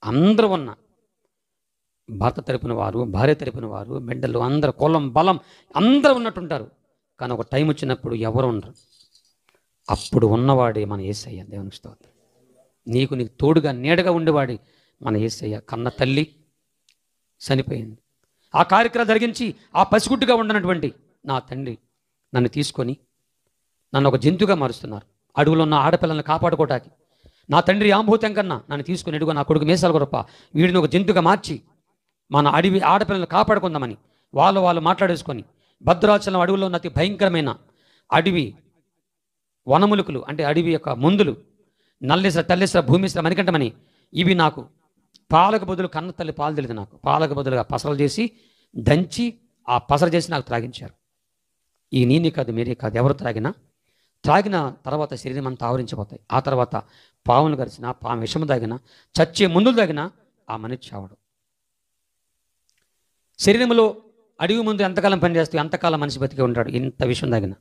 అందరూ ఉన్న భర్త తరపున వారు, భార్య తరపున వారు, బిడ్డలు అందరూ, కులం బలం అందరూ ఉన్నట్టుంటారు. కానీ ఒక టైం వచ్చినప్పుడు ఎవరు ఉండరు. అప్పుడు ఉన్నవాడే మన యేసయ్య. దేవునికి స్తోత్రం. నీకు తోడుగా నీడగా ఉండేవాడి మన యేసయ్య. కన్న తల్లి చనిపోయింది. ఆ కార్యక్రమం జరిగించి ఆ పసిగుడ్డుగా ఉండనటువంటి నా తండ్రి నన్ను తీసుకొని నన్ను ఒక జంతువుగా మారుస్తున్నారు. అడవులో ఉన్న ఆడపిల్లల్ని కాపాడుకోవటానికి నా తండ్రి ఆంభూతం కన్నా నన్ను తీసుకుని ఎడుగు నా కొడుకు మీసాల గొప్ప వీడిని ఒక జంతువుగా మార్చి మన అడవి ఆడపిల్లల్ని కాపాడుకుందామని వాళ్ళు మాట్లాడేసుకొని భద్రాచలం అడవిలో ఉన్న అతి భయంకరమైన అడవి వనములుకులు అంటే అడవి యొక్క మందులు నల్లేసర తల్లేసర భూమిసర మణికంఠమని ఇవి నాకు పాలకు బదులు కన్న తల్లి పాలు తెలియదు. నాకు పాలకు బదులుగా పసలు చేసి దంచి ఆ పసరు చేసి నాకు త్రాగించారు. ఈ నేనే కాదు మీరే కాదు ఎవరు త్రాగిన తర్వాత శరీరం అంతా ఆవరించిపోతాయి. ఆ తర్వాత పావును గరిచిన పాము విషము తాగిన చచ్చే ముందులు తాగిన ఆ మనిషి చావడు. శరీరంలో అడవి ముందు ఎంతకాలం పనిచేస్తూ ఎంతకాలం మనిషి బతికి ఉంటాడు. ఇంత విషయం తాగిన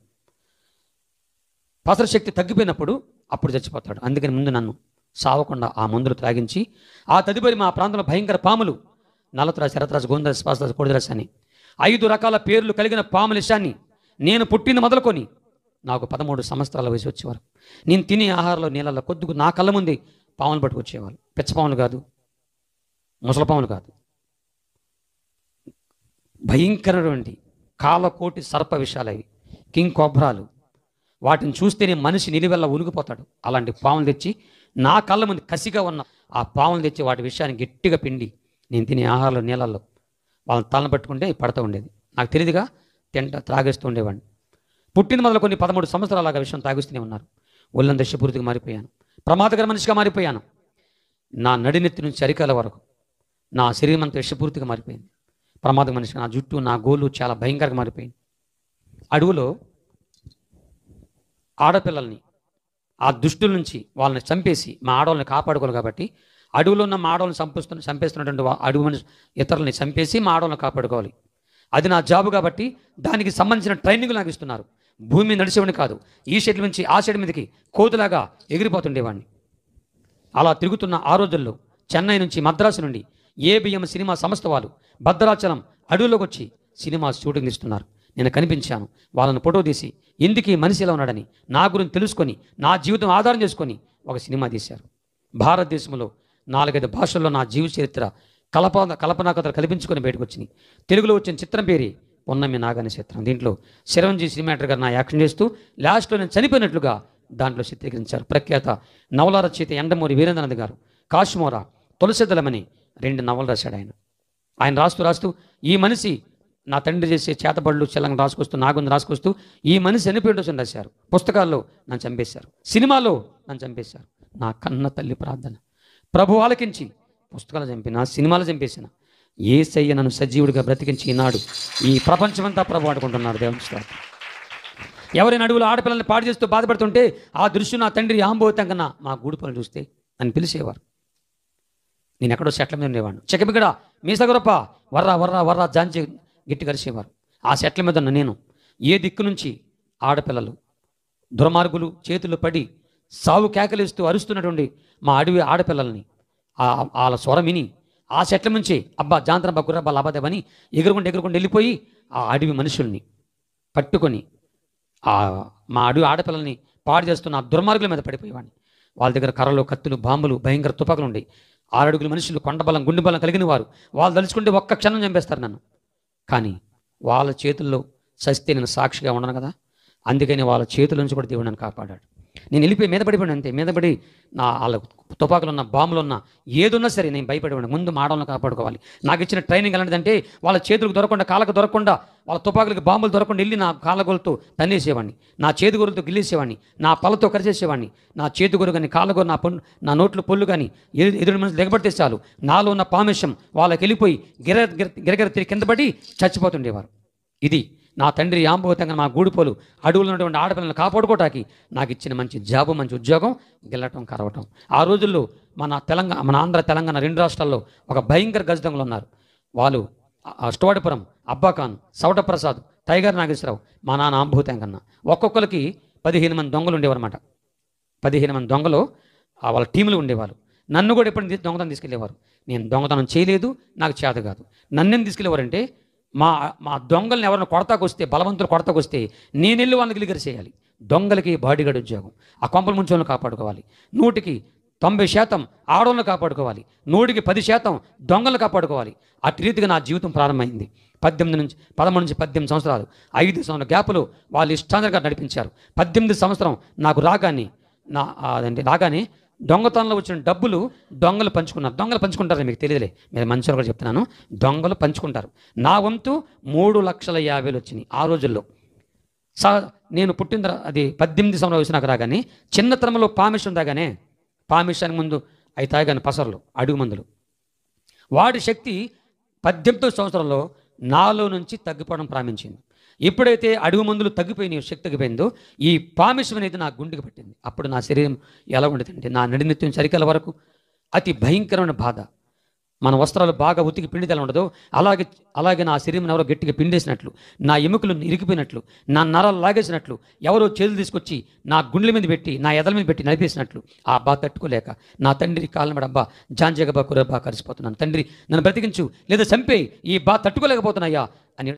పసర శక్తి తగ్గిపోయినప్పుడు అప్పుడు చచ్చిపోతాడు. అందుకని ముందు నన్ను సావకుండా ఆ మందులు త్రాగించి ఆ తదుపరి మా ప్రాంతంలో భయంకర పాములు నలతరాజు శరతరాజు గోందరాజు స్పాసరాజు కోడిరాజు అని 5 రకాల పేర్లు కలిగిన పాముల విషయాన్ని నేను పుట్టిన మొదలుకొని నాకు 13 సంవత్సరాల వయసు వచ్చేవారు నేను తినే ఆహారంలో నీళ్ళల్లో కొద్దిగా నా కళ్ళ ముందే పాములు పట్టుకొచ్చేవాళ్ళు. పిచ్చపాములు కాదు, ముసలపాములు కాదు, భయంకరమైనటువంటి కాలకోటి సర్ప విషాలు అవి, కింగ్ కోబ్రాలు. వాటిని చూస్తేనే మనిషి నిలువెల్ల ఉనిగిపోతాడు. అలాంటి పాములు తెచ్చి నా కళ్ళ ముందు కసిగా ఉన్న ఆ పాములు తెచ్చి వాటి విషయాన్ని గట్టిగా పిండి నేను తినే ఆహారంలో నీళ్ళల్లో వాళ్ళని తలను పట్టుకుంటే పడుతూ ఉండేది. నాకు తెలియదుగా త్రాగేస్తూ ఉండేవాడిని. పుట్టిన మొదలు కొన్ని 13 సంవత్సరాలు ఆ విషయం తాగిస్తూనే ఉన్నారు. ఒళ్ళంత దశపూర్తిగా మారిపోయాను. ప్రమాదకర మనిషిగా మారిపోయాను. నా నడినెత్తి నుంచి అరికాల వరకు నా శరీరం అంతా విషపూర్తిగా మారిపోయింది. ప్రమాద మనిషిగా నా జుట్టు నా గోళ్ళు చాలా భయంకరంగా మారిపోయింది. అడవులో ఆడపిల్లల్ని ఆ దుష్టుల నుంచి వాళ్ళని చంపేసి మా ఆడవాళ్ళని కాపాడుకోవాలి కాబట్టి అడవులో ఉన్న మా ఆడవాళ్ళని చంపేస్తున్నటువంటి అడవి మనిషి ఇతరులని చంపేసి మా ఆడవాళ్ళని కాపాడుకోవాలి. అది నా జాబు కాబట్టి దానికి సంబంధించిన ట్రైనింగ్ నాకు ఇస్తున్నారు. భూమి నడిచేవాడిని కాదు. ఈ షెడ్ నుంచి ఆ షెడ్ మీదకి కోతులాగా ఎగిరిపోతుండేవాడిని. అలా తిరుగుతున్న ఆ రోజుల్లో చెన్నై నుంచి మద్రాసు నుండి ఏబిఎం సినిమా సంస్థ వాళ్ళు భద్రాచలం అడవులోకి వచ్చి సినిమా షూటింగ్ ఇస్తున్నారు. నేను కనిపించాను. వాళ్ళని ఫోటో తీసి ఎందుకు ఈ మనిషి ఎలా ఉన్నాడని నా గురించి తెలుసుకొని నా జీవితం ఆధారం చేసుకొని ఒక సినిమా తీశారు. భారతదేశంలో 4-5 భాషల్లో నా జీవిత చరిత్ర కల్పనా కథలు కల్పించుకొని బయటకు వచ్చినాయి. తెలుగులో వచ్చిన చిత్రం పేరే పొన్నమి నాగని చిత్రం. దీంట్లో చిరంజీవి సినిమాటర్ గారు నా యాక్షన్ చేస్తూ లాస్ట్లో నేను చనిపోయినట్లుగా దాంట్లో చిత్రీకరించారు. ప్రఖ్యాత నవల రచయిత ఎండమూరి వీరేంద్రనాథ్ గారు కాశ్మోరా తులసిదళమని 2 నవలు రాశాడు. ఆయన రాస్తూ ఈ మనిషి నా తండ్రి చేసే చేతబడులు చెల్లంగా రాసుకొస్తూ నాగుంది రాసుకొస్తూ ఈ మనిషి చనిపోయిన రాశారు. పుస్తకాల్లో నన్ను చంపేశారు. సినిమాలో నన్ను చంపేశారు. నా కన్న తల్లి ప్రార్థన ప్రభు ఆలకించి పుస్తకాలు చంపిన సినిమాలు చంపేసిన యేసయ్య నన్ను సజీవుడిగా బ్రతికించి ఈనాడు ఈ ప్రపంచమంతా ప్రభు ఆడుకుంటున్నారు. దేవుని స్తోత్రం. ఎవరైనా అడవులు ఆడపిల్లల్ని పాడు చేస్తూ బాధపడుతుంటే ఆ దృశ్యం నా తండ్రి ఆంబోతం కన్నా మా గూడు పనులు చూస్తే నన్ను పిలిచేవారు. నేను ఎక్కడో చెట్ల మీద ఉండేవాడిని. చెక్కబిగడ మీసగొరప్ప వర్రా జాంచి గట్టి కలిసేవారు. ఆ చెట్ల మీద ఉన్న నేను ఏ దిక్కు నుంచి ఆడపిల్లలు దుర్మార్గులు చేతులు పడి సావు కేకలిస్తూ అరుస్తున్నటువంటి మా అడవి ఆడపిల్లల్ని వాళ్ళ స్వరం విని ఆ చెట్ల నుంచి అబ్బా జాంతరబ్బా గుర్రబ్బా లాభదేవని ఎగురుకుంటూ వెళ్ళిపోయి ఆ అడవి మనుషుల్ని పట్టుకొని మా అడవి ఆడపిల్లల్ని పాడు చేస్తున్న ఆ దుర్మార్గుల మీద పడిపోయేవాడిని. వాళ్ళ దగ్గర కర్రలు కత్తులు బాంబులు భయంకర తుపాకులు ఉండి 6 అడుగుల మనుషులు కొండబలం గుండె బలం కలిగిన వారు. వాళ్ళు తలుచుకుంటే ఒక్క క్షణం చంపేస్తారు నన్ను. కానీ వాళ్ళ చేతుల్లో సస్తే నేను సాక్షిగా ఉండను కదా. అందుకని వాళ్ళ చేతుల నుంచి కూడా దేవుడు నన్ను కాపాడాడు. నేను వెళ్ళిపోయి మీద పడిపోయాను అంతే. మీద పడి వాళ్ళ తుపాకులు ఉన్న బాంబులు ఉన్న ఏదున్నా సరే నేను భయపడిపోయాను. ముందు మాడలను కాపాడుకోవాలి. నాకు ఇచ్చిన ట్రైనింగ్ ఎలాంటిదంటే వాళ్ళ చేతులకు దొరకకుండా కాళ్ళకు దొరకకుండా వాళ్ళ తుపాకులకి బాంబులు దొరకకుండా వెళ్ళి నా కాళ్ళగోలతో తన్నేసేవాడిని, నా చేతిగొరలతో గిల్లేసేవాడిని, నా పళ్ళతో కరిచేసేవాడిని. నా చేతిగొరు కానీ కాళ్ళగొరు నా నోట్లు పొల్లు కానీ ఎదురు మనుషులు దిగబడితే చాలు నాలో ఉన్న పామిషం వాళ్ళకి వెళ్ళిపోయి గిరగిర తిరిగి కింద పడి చచ్చిపోతుండేవారు. ఇది నా తండ్రి ఆంబోతంగా మా గూడిపోలు అడవులు ఉన్నటువంటి ఆడపిల్లలను కాపాడుకోవటానికి నాకు ఇచ్చిన మంచి జాబు మంచి ఉద్యోగం గెలటం కరవటం. ఆ రోజుల్లో మన ఆంధ్ర తెలంగాణ 2 రాష్ట్రాల్లో ఒక భయంకర గజదంగులు ఉన్నారు. వాళ్ళు స్టోడిపురం అబ్బాఖాన్ సౌటప్రసాద్ టైగర్ నాగేశ్వరరావు మా నాన్న ఆంబోతం కన్నా ఒక్కొక్కరికి 15 మంది దొంగలు ఉండేవారు అన్నమాట. 15 మంది దొంగలు వాళ్ళ టీములు ఉండేవారు. నన్ను కూడా ఎప్పుడు దొంగతనం తీసుకెళ్ళేవారు. నేను దొంగతనం చేయలేదు, నాకు చేత కాదు. నన్నేం తీసుకెళ్ళేవారంటే మా దొంగల్ని ఎవరైనా కొడతాకొస్తే బలవంతులు కొడతాకొస్తే నేను వెళ్ళి వాళ్ళకి గిలిగరి చేయాలి. దొంగలకి బాడీగార్డ్ ఉద్యోగం. ఆ కొంపల ముంచి వాళ్ళని కాపాడుకోవాలి. 100కి 90% ఆడవాళ్ళని కాపాడుకోవాలి, 100% దొంగలను కాపాడుకోవాలి. అటు రీతిగా నా జీవితం ప్రారంభమైంది. 13 నుంచి 18 సంవత్సరాలు 5 సంవత్సరాల గ్యాపులో వాళ్ళు ఇష్టాంతరంగా నడిపించారు. 18 సంవత్సరం నాకు రాగానే దొంగతనంలో వచ్చిన డబ్బులు దొంగలు పంచుకున్నారు. దొంగలు పంచుకుంటారని మీకు తెలియదులే, మీరు మంచిగా కూడా చెప్తున్నాను. దొంగలు పంచుకుంటారు. నా వంతు 3,50,000 వచ్చినాయి ఆ రోజుల్లో. నేను పుట్టిన అది 18 సంవత్సరాల వయసు నాకు రాగానే చిన్నతనంలో పామిషన్ తాగానే, పామిషానికి ముందు అవి తాగాను పసర్లు, అడుగు మందులు. వాడి శక్తి 18 సంవత్సరంలో నాలో నుంచి తగ్గిపోవడం ప్రారంభించింది. ఎప్పుడైతే అడుగు మందులు తగ్గిపోయినాయో, శక్తి తగ్గిపోయిందో, ఈ పామిషం అనేది నా గుండెకి పట్టింది. అప్పుడు నా శరీరం ఎలా ఉండేదంటే, నా నడినిత్యం చరికల వరకు అతి భయంకరమైన బాధ. మన వస్త్రాలు బాగా ఉతికి పిండితే ఎలా ఉండదో అలాగే నా శరీరం ఎవరో గట్టిగా పిండేసినట్లు, నా ఎముకలు ఇరికిపోయినట్లు, నా నరాలు లాగేసినట్లు, ఎవరో చేతులు తీసుకొచ్చి నా గుండెల మీద పెట్టి, నా ఎదల మీద పెట్టి నడిపేసినట్లు ఆ బాధ తట్టుకోలేక నా తండ్రి కాళ్ళ మీద అబ్బా జాంజగబా కురబా కరిసిపోతున్నాను. తండ్రి నన్ను బ్రతికించు, లేదా చంపేయి, ఈ బాధ తట్టుకోలేకపోతున్నాయా అని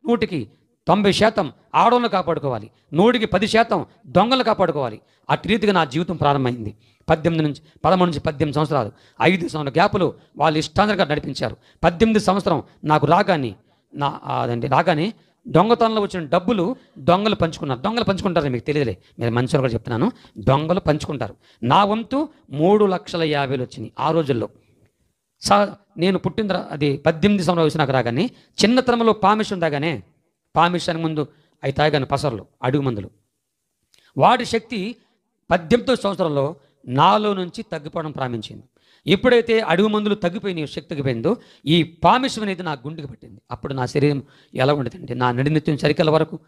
90% ఆడవాళ్ళను కాపాడుకోవాలి, 110% దొంగలను కాపాడుకోవాలి. అటు రీతిగా నా జీవితం ప్రారంభమైంది. 13 నుంచి 18 సంవత్సరాలు 5 సంవత్సరాల గ్యాపులో వాళ్ళు ఇష్టాంతరంగా నడిపించారు. 18 సంవత్సరం నాకు రాగానే దొంగతనంలో వచ్చిన డబ్బులు దొంగలు పంచుకున్నారు. దొంగలు పంచుకుంటారని మీకు తెలియదులే, మీరు మంచిగా కూడా చెప్తున్నాను. దొంగలు పంచుకుంటారు. నా వంతు 3,50,000 వచ్చినాయి ఆ రోజుల్లో. నేను పుట్టిన అది 18 సంవత్సరాల వయసు నాకు రాగానే చిన్నతనంలో పామిషన్ తాగానే, పామిషానికి ముందు అవి తాగాను పసర్లు, అడుగు మందులు. వాడి శక్తి 18 సంవత్సరంలో నాలో నుంచి తగ్గిపోవడం ప్రారంభించింది. ఎప్పుడైతే అడుగు మందులు తగ్గిపోయినాయో, శక్తి తగ్గిపోయిందో, ఈ పామిషం అనేది నా గుండెకి పట్టింది. అప్పుడు నా శరీరం ఎలా ఉండేదంటే, నా నడినిత్యం చరికల వరకు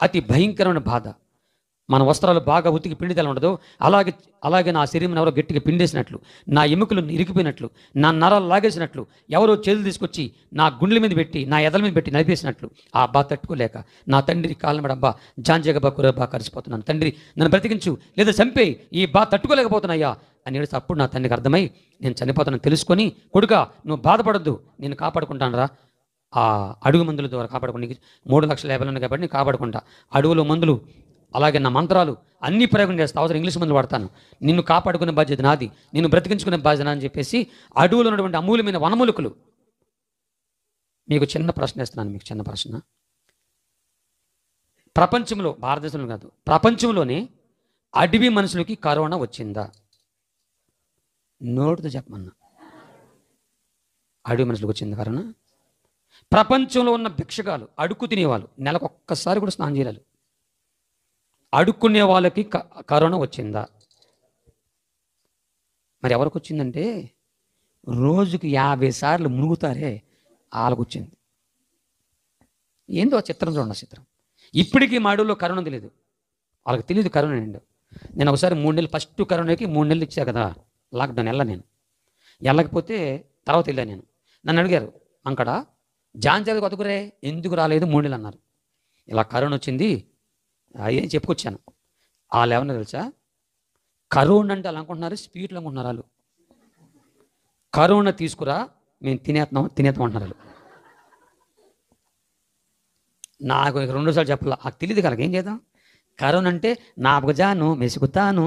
అతి భయంకరమైన బాధ. మన వస్త్రాలు బాగా ఉతికి పిండితే ఎలా ఉండదో అలాగే నా శరీరం ఎవరో గట్టిగా పిండేసినట్లు, నా ఎముకలు ఇరికిపోయినట్లు, నా నరాలు లాగేసినట్లు, ఎవరో చేతులు తీసుకొచ్చి నా గుండెల మీద పెట్టి, నా ఎదల మీద పెట్టి నడిపేసినట్లు ఆ బాధ తట్టుకోలేక నా తండ్రి కాళ్ళ మీద అబ్బా జాంజగబా కురబా కరిసిపోతున్నాను. తండ్రి నన్ను బ్రతికించు, లేదా చంపేయి, ఈ బాధ తట్టుకోలేకపోతున్నాయా అని ఏడిస్తే అప్పుడు నా తండ్రికి అర్థమై నేను చనిపోతానని తెలుసుకొని, కొడుకా నువ్వు బాధపడద్దు, నేను కాపాడుకుంటాను రా, ఆ అడుగు మందుల ద్వారా కాపాడుకుంటా, 3,50,000 ఉన్నాయి కాబట్టి నేను కాపాడుకుంటా. అడుగులో మందులు, అలాగే నా మంత్రాలు అన్నీ ప్రయోగం చేస్తా, అవసరం ఇంగ్లీష్ మందులు వాడతాను, నిన్ను కాపాడుకునే బాధ్యత నాది, నిన్ను బ్రతికించుకునే బాధ్యత అని చెప్పేసి అడవులో ఉన్నటువంటి అమూల్యమైన వనమూలికలు. మీకు చిన్న ప్రశ్న ఇస్తున్నాను, మీకు చిన్న ప్రశ్న. ప్రపంచంలో, భారతదేశంలో కాదు, ప్రపంచంలోనే అడవి మనుషులకి కరోనా వచ్చిందా? నోటితో చెప్పమన్నా. అడవి మనుషులకు వచ్చింది కరోనా? ప్రపంచంలో ఉన్న భిక్షగాలు, అడుక్కు తినేవాళ్ళు, నెలకు ఒక్కసారి కూడా స్నానం చేయాలి, అడుక్కునే వాళ్ళకి కరోనా వచ్చిందా? మరి ఎవరికి వచ్చిందంటే, రోజుకి 50 సార్లు మునుగుతారే వాళ్ళకు వచ్చింది. ఏందో ఆ చిత్రం చూడండి, చిత్రం. ఇప్పటికీ మా అడవుల్లో కరోనా తెలియదు, వాళ్ళకి తెలియదు కరోనా ఏంటో. నేను ఒకసారి 3 నెలలు, ఫస్ట్ కరోనాకి 3 నెలలు ఇచ్చా కదా లాక్డౌన్, నేను వెళ్ళకపోతే తర్వాత వెళ్ళాను. నన్ను అడిగారు, అక్కడ జాంజాలు కొతుకురే ఎందుకు రాలేదు 3 నెలలు అన్నారు. ఇలా కరోనా వచ్చింది ఏం చెప్పుకొచ్చాను. వాళ్ళు ఏమన్నా తెలుసా, కరోనా అంటే అలా అనుకుంటున్నారు, స్వీట్లు అనుకుంటున్నారు వాళ్ళు. కరోనా తీసుకురా మేము తినేస్తాం అంటున్నారు వాళ్ళు. నాకు 2 సార్లు చెప్పాల, నాకు తెలియదు కదా, ఏం చేద్దాం. కరోనా అంటే నా భుజాను మెసుకుతాను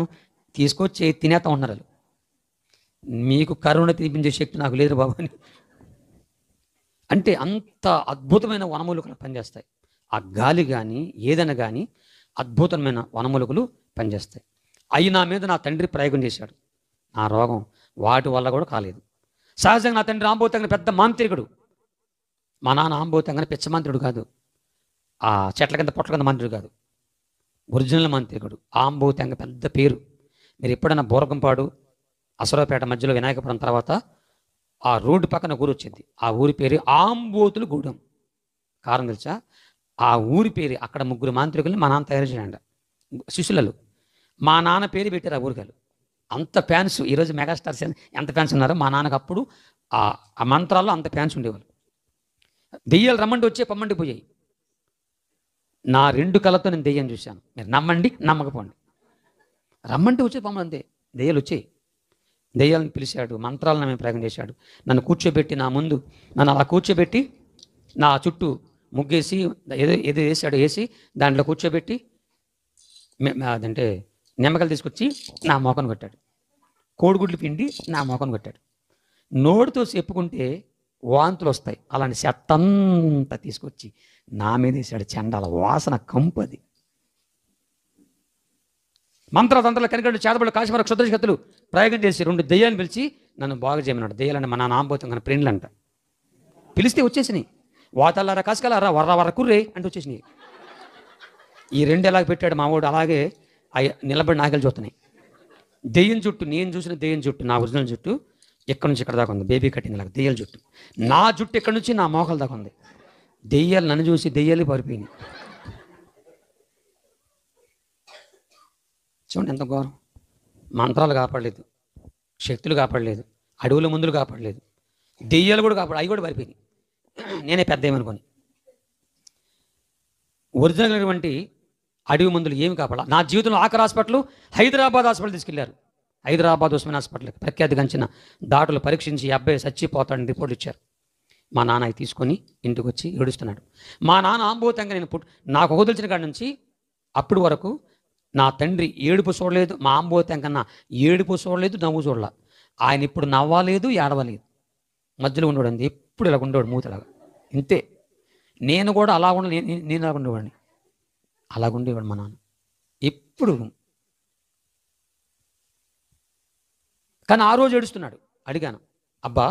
తీసుకొచ్చి తినేస్తాం అంటున్నారు వాళ్ళు. మీకు కరోనా తినిపించే శక్తి నాకు లేదు బాబు అని. అంటే అంత అద్భుతమైన వనమూలికలు పనిచేస్తాయి. ఆ గాలి కానీ ఏదైనా కానీ అద్భుతమైన వనమూలికలు పనిచేస్తాయి. అవి నా మీద నా తండ్రి ప్రయోగం చేశాడు. నా రోగం వాటి వల్ల కూడా కాలేదు. సహజంగా నా తండ్రి ఆంబోతంగా పెద్ద మాంత్రికుడు. మా నాన్న ఆంబోతంగానే పిచ్చ మాంత్రికుడు కాదు, ఆ చెట్ల కింద పొట్ల కింద మంత్రుడు కాదు, ఒరిజినల్ మాంత్రికుడు. ఆంబోతంగ పెద్ద పేరు. మీరు ఎప్పుడైనా బోరగంపాడు అసరాపేట మధ్యలో వినాయకపురం తర్వాత ఆ రోడ్డు పక్కన ఊరు వచ్చింది, ఆ ఊరి పేరు ఆంబోతులు గూడెం. కారణం తెలుసా, ఆ ఊరి పేరు, అక్కడ 3 మాంత్రికుల్ని మా నాన్న తయారు చేయండి, శిష్యులలో. మా నాన్న పేరు పెట్టారు ఆ ఊరికాలు. అంత ఫ్యాన్స్. ఈరోజు మెగాస్టార్స్ ఎంత ఫ్యాన్స్ ఉన్నారో మా నాన్నకు అప్పుడు ఆ మంత్రాల్లో అంత ఫ్యాన్స్ ఉండేవాళ్ళు. దెయ్యాలు రమ్మండి వచ్చే పమ్మండి పోయాయి. నా 2 కళ్ళతో నేను దెయ్యం చూశాను. మీరు నమ్మండి నమ్మకపోండి, రమ్మంటే వచ్చే పమ్మండి అంతే, దెయ్యాలు వచ్చాయి. దెయ్యాలను పిలిచాడు, మంత్రాలను మేము ప్రయోగం చేశాడు. నన్ను కూర్చోబెట్టి నా ముందు, నన్ను అలా కూర్చోబెట్టి నా చుట్టూ ముగ్గేసి ఏదో వేసాడు, వేసి దాంట్లో కూర్చోబెట్టి అదంటే నిమ్మకాయలు తీసుకొచ్చి నా మోకను కొట్టాడు. కోడిగుడ్లు పిండి నా మొఖం కొట్టాడు. నోటితో చెప్పుకుంటే వాంతులు వస్తాయి, అలాంటి చెత్త అంతా తీసుకొచ్చి నా మీద వేసాడు. చండాల వాసన కంపది. మంత్రతంత్రాలు కనికడు చేతబడి కాశీమర క్షుద్రశక్తులు ప్రయోగం చేసి 2 దెయ్యాలను పిలిచి నన్ను బాగా చేయమన్నాడు. దెయ్యాలంటే మన నామపోతాం కానీ ఫ్రెండ్లు అంట. పిలిస్తే వచ్చేసినాయి. వాతల్లారా కాసుకలారా వర్ర కుర్రే అంటే వచ్చేసినాయి. ఈ 2 ఎలాగ పెట్టాడు మా వాడు, అలాగే నిలబడి నాగలు చూస్తున్నాయి. దెయ్యం జుట్టు, నేను చూసిన దెయ్యం జుట్టు, నా ఒరిజినల్ జుట్టు ఎక్కడి నుంచి ఇక్కడ దాకా ఉంది, బేబీ కటింగ్ లాగా దెయ్యాల జుట్టు. నా జుట్టు ఎక్కడి నుంచి నా మోకాల దాకా ఉంది. దెయ్యాలు నన్ను చూసి దెయ్యాలు పారిపోయినాయి. చూడండి ఎంత ఘోరం. మంత్రాలు కాపాడలేదు, శక్తులు కాపాడలేదు, అడవుల మందులు కాపాడలేదు, దెయ్యాలు కూడా అవి కూడా పారిపోయినాయి. నేనే పెద్ద ఏమనుకోని. ఒరిజినల్ అయినటువంటి అడవి మందులు ఏమి కాపాడాలి. నా జీవితంలో ఆఖరి హాస్పిటల్ హైదరాబాద్ హాస్పిటల్ తీసుకెళ్లారు. హైదరాబాద్ ఉస్మాన్ హాస్పిటల్కి ప్రఖ్యాతి గంచిన డాక్టర్లు పరీక్షించి అబ్బాయి చచ్చిపోతాడని రిపోర్ట్ ఇచ్చారు. మా నాన్న అవి తీసుకొని ఇంటికి వచ్చి ఏడుస్తున్నాడు. మా నాన్న ఆంబోతంగా నేను నాకు వదిలిచిన కాడి నుంచి అప్పటి వరకు నా తండ్రి ఏడుపు చూడలేదు, మా ఆంబోతం కన్నా ఏడుపు చూడలేదు, నవ్వు చూడలా. ఆయన ఇప్పుడు నవ్వలేదు, ఏడవలేదు, మధ్యలో ఉండేవాడు. ఎప్పుడు ఇలా ఉండేవాడు, మూతలాగా ఇంతే. నేను కూడా అలా నేను అలా ఉండేవాడిని, అలాగుండేవాడు మా నాన్న ఎప్పుడు. కానీ ఆ రోజు ఏడుస్తున్నాడు. అడిగాను, అబ్బా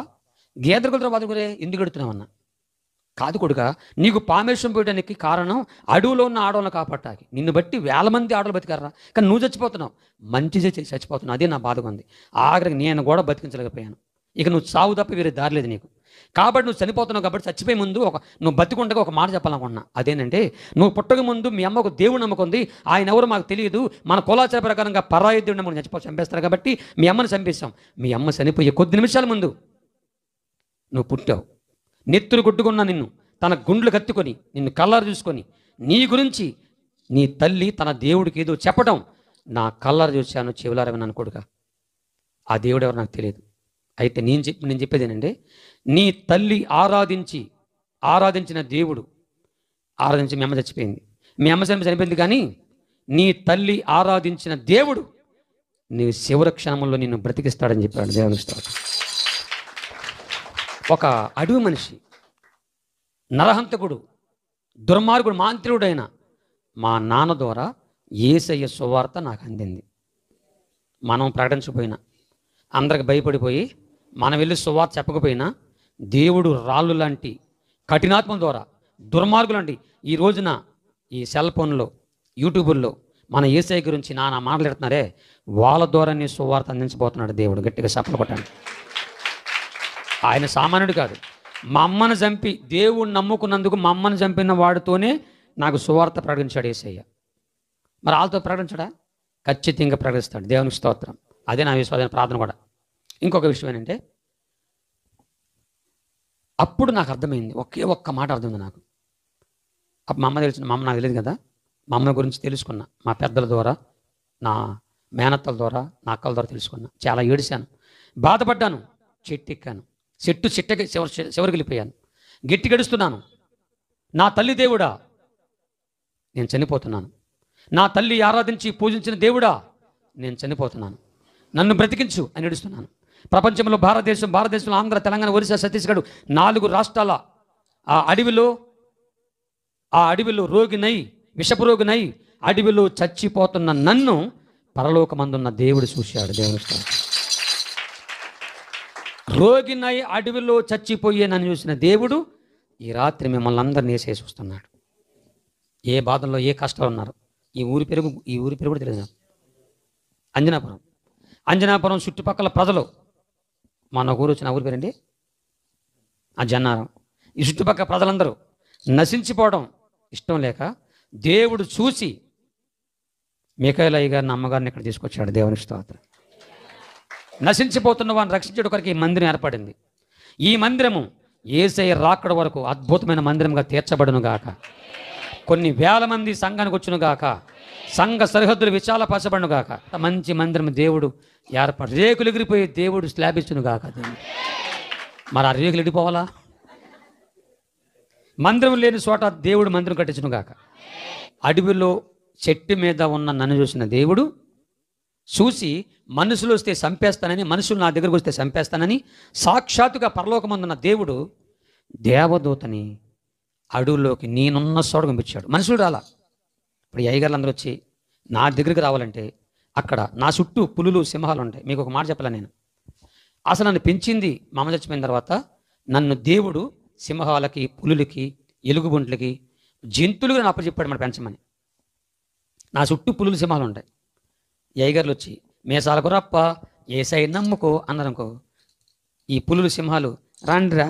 గేదెలతో బాధకురే ఎందుకు ఎడుతున్నావన్నా? కాదు కొడుక, నీకు పామేశ్వరం పోయడానికి కారణం అడవులో ఉన్న ఆడవాళ్ళని కాపాడటానికి. నిన్ను బట్టి 1000 మంది ఆడవాళ్ళు బతికారా, కానీ నువ్వు చచ్చిపోతున్నావు, మంచి చేసి చచ్చిపోతున్నావు. అదే నా బాధగా ఉంది. ఆఖరికి నేను కూడా బతికించలేకపోయాను. ఇక నువ్వు చావు తప్ప వేరే దారి లేదు నీకు. కాబట్టి నువ్వు చనిపోతున్నావు. కాబట్టి చచ్చిపోయే ముందు నువ్వు బతికుండగా ఒక మాట చెప్పాలనుకున్నా. అదేనంటే, నువ్వు పుట్టక ముందు మీ అమ్మ ఒక దేవుడు నమ్మకుంది, ఆయన ఎవరు మాకు తెలియదు, మన కులాచార ప్రకారంగా పరాయి దేవుడు నమ్మకం చంపేస్తారు కాబట్టి మీ అమ్మని చంపేస్తాం. మీ అమ్మ చనిపోయే కొద్ది నిమిషాల ముందు నువ్వు పుట్టావు. నెత్తులు కొట్టుకున్న నిన్ను తన గుండ్లు కత్తుకొని నిన్ను కళ్ళారు చూసుకొని నీ గురించి నీ తల్లి తన దేవుడికి ఏదో చెప్పడం నా కళ్ళారు చూశాను, చెవులారా విన్నాను కొడుక. ఆ దేవుడు ఎవరు నాకు తెలియదు. అయితే నేను చెప్పేది ఏంటంటే, నీ తల్లి ఆరాధించిన దేవుడు ఆరాధించి మీ అమ్మ చచ్చిపోయింది. మీ అమ్మ చనిపోయింది, కానీ నీ తల్లి ఆరాధించిన దేవుడు నీ శివర క్షణంలో నిన్ను బ్రతికిస్తాడని చెప్పాడు. దేవుని స్తోత్రం. ఒక అడవి మనిషి, నరహంతకుడు, దుర్మార్గుడు, మాంత్రికుడైన మా నాన్న ద్వారా యేసయ్య సువార్త నాకు అందింది. మనం ప్రకటించకపోయినా, అందరికి భయపడిపోయి మనం వెళ్ళి సువార్త చెప్పకపోయినా, దేవుడు రాళ్ళు లాంటి కఠినాత్మ ద్వారా దుర్మార్గులు లాంటి ఈ రోజున ఈ సెల్ ఫోన్లో యూట్యూబుల్లో మన యేసయ్య గురించి నాన్న మాట్లాడుతున్నారే, వాళ్ళ ద్వారానే సువార్త అందించబోతున్నాడు దేవుడు. గట్టిగా చప్పట్లు కొట్టండి. ఆయన సామాన్యుడు కాదు. మా అమ్మను చంపి దేవుడు నమ్ముకున్నందుకు మా అమ్మను చంపిన వాడితోనే నాకు సువార్త ప్రకటించాడు యేసయ్య. మరి వాళ్ళతో ప్రకటించడా? ఖచ్చితంగా ప్రకటిస్తాడు. దేవునికి స్తోత్రం. అదే నా విశ్వాసమైన ప్రార్థన కూడా. ఇంకొక విషయం ఏంటంటే, అప్పుడు నాకు అర్థమైంది, ఒక్క మాట అర్థమైంది నాకు. అప్పుడు మా అమ్మ తెలిసిన, మా అమ్మ నాకు తెలియదు కదా, మా అమ్మ గురించి తెలుసుకున్నా మా పెద్దల ద్వారా, నా మేనత్తల ద్వారా, నా అక్కల ద్వారా తెలుసుకున్నా. చాలా ఏడిశాను, బాధపడ్డాను, చెట్టు ఎక్కాను, చెట్టుకి చివరికి వెళ్ళిపోయాను, గట్టి గడుస్తున్నాను. నా తల్లి దేవుడా నేను చనిపోతున్నాను, నా తల్లి ఆరాధించి పూజించిన దేవుడా నేను చనిపోతున్నాను, నన్ను బ్రతికించు అని ఏడుస్తున్నాను. ప్రపంచంలో భారతదేశంలో ఆంధ్ర, తెలంగాణ, ఒరిస్సా, ఛత్తీస్గఢ్ 4 రాష్ట్రాల ఆ అడవిలో రోగినై, విషపు రోగినై అడవిలో చచ్చిపోతున్న నన్ను పరలోకమందున్న దేవుడు చూశాడు. దేవుని స్తోత్రం. రోగినై అడవిలో చచ్చిపోయే నన్ను చూసిన దేవుడు ఈ రాత్రి మిమ్మల్ని అందరినీ వేసేసి వస్తున్నాడు. ఏ బాధల్లో, ఏ కష్టాలు ఉన్నారు. ఈ ఊరి పేరు కూడా తెలియదు. అంజనాపురం చుట్టుపక్కల ప్రజలు, మన ఊరు వచ్చిన ఊరి పేరండి జన్నారం. ఈ చుట్టుపక్కల ప్రజలందరూ నశించిపోవడం ఇష్టం లేక దేవుడు చూసి మీకాయలయ్య గారిని, అమ్మగారిని ఇక్కడ తీసుకొచ్చాడు. దేవుని స్తోత్రం. నశించిపోతున్న వారిని రక్షించడం కొరకు ఈ మందిరం ఏర్పడింది. ఈ మందిరము యేసయ్య రాకడ వరకు అద్భుతమైన మందిరంగా తీర్చబడును గాక. కొన్ని వేల మంది సంఘానికి వచ్చును గాక. సంఘ సరిహద్దులు విశాలపరచబడును గాక. మంచి మందిరం దేవుడు ఏర్పాటు, రేకులు ఎగిరిపోయి దేవుడు స్లాబ్ ఇచ్చును గాక. మరి ఆ రేకులు ఎడిపోవాలా? మందిరం లేని చోట దేవుడు మందిరం కట్టించును గాక. అడవిలో చెట్టు మీద ఉన్న నన్ను చూసిన దేవుడు చూసి మనుషులు వస్తే చంపేస్తానని, మనుషులు నా దగ్గరకు వస్తే చంపేస్తానని సాక్షాత్తుగా పరలోకమందున్న దేవుడు దేవదూతని అడవుల్లోకి నేనున్న చోట పంపించాడు. మనుషులు రాలా. ఇప్పుడు ఈ అయ్యగారులు అందరూ వచ్చి నా దగ్గరికి రావాలంటే అక్కడ నా చుట్టూ పులులు సింహాలు ఉంటాయి. మీకు ఒక మాట చెప్పాలా, నేను అసలు నన్ను పెంచింది మా అమ్మ చచ్చిపోయిన తర్వాత నన్ను దేవుడు సింహాలకి, పులులకి, ఎలుగుబంట్లకి, జంతువులుగా నా అప్పచెప్పాడు మన పెంచమని. నా చుట్టూ పులులు సింహాలు ఉంటాయి. ఈ అయ్యగారులు వచ్చి మేసాలకు రప్ప ఏసై నమ్ముకో అన్నారనుకో, ఈ పులులు సింహాలు రాండ్రా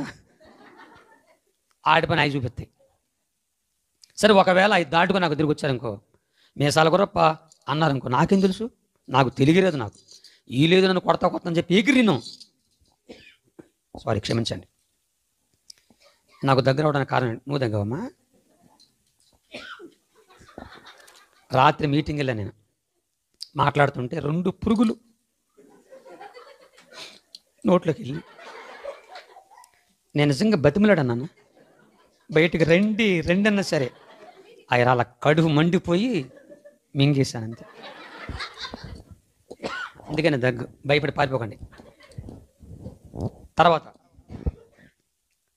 ఆడి పని అవి చూపిస్తాయి. సరే ఒకవేళ అవి దాటుకు నాకు తిరిగి వచ్చారనుకో, మేసాల గురప్ప అన్నారనుకో, నాకేం తెలుసు, నాకు తెలియలేదు, నాకు ఈ లేదు, నన్ను కొడతా అని చెప్పి ఎగిరిను. సారీ, క్షమించండి. నాకు దగ్గర అవడానికి కారణం, నువ్వు దగ్గరమ్మా. రాత్రి మీటింగ్ వెళ్ళా, నేను మాట్లాడుతుంటే 2 పురుగులు నోట్లోకి వెళ్ళి నేను నిజంగా బతిమలాడన్నాను, బయటికి రండి అన్నా సరే ఆయన అలా కడుపు మండిపోయి మింగేశాను అంతే. అందుకని దగ్గు, భయపడి పారిపోకండి. తర్వాత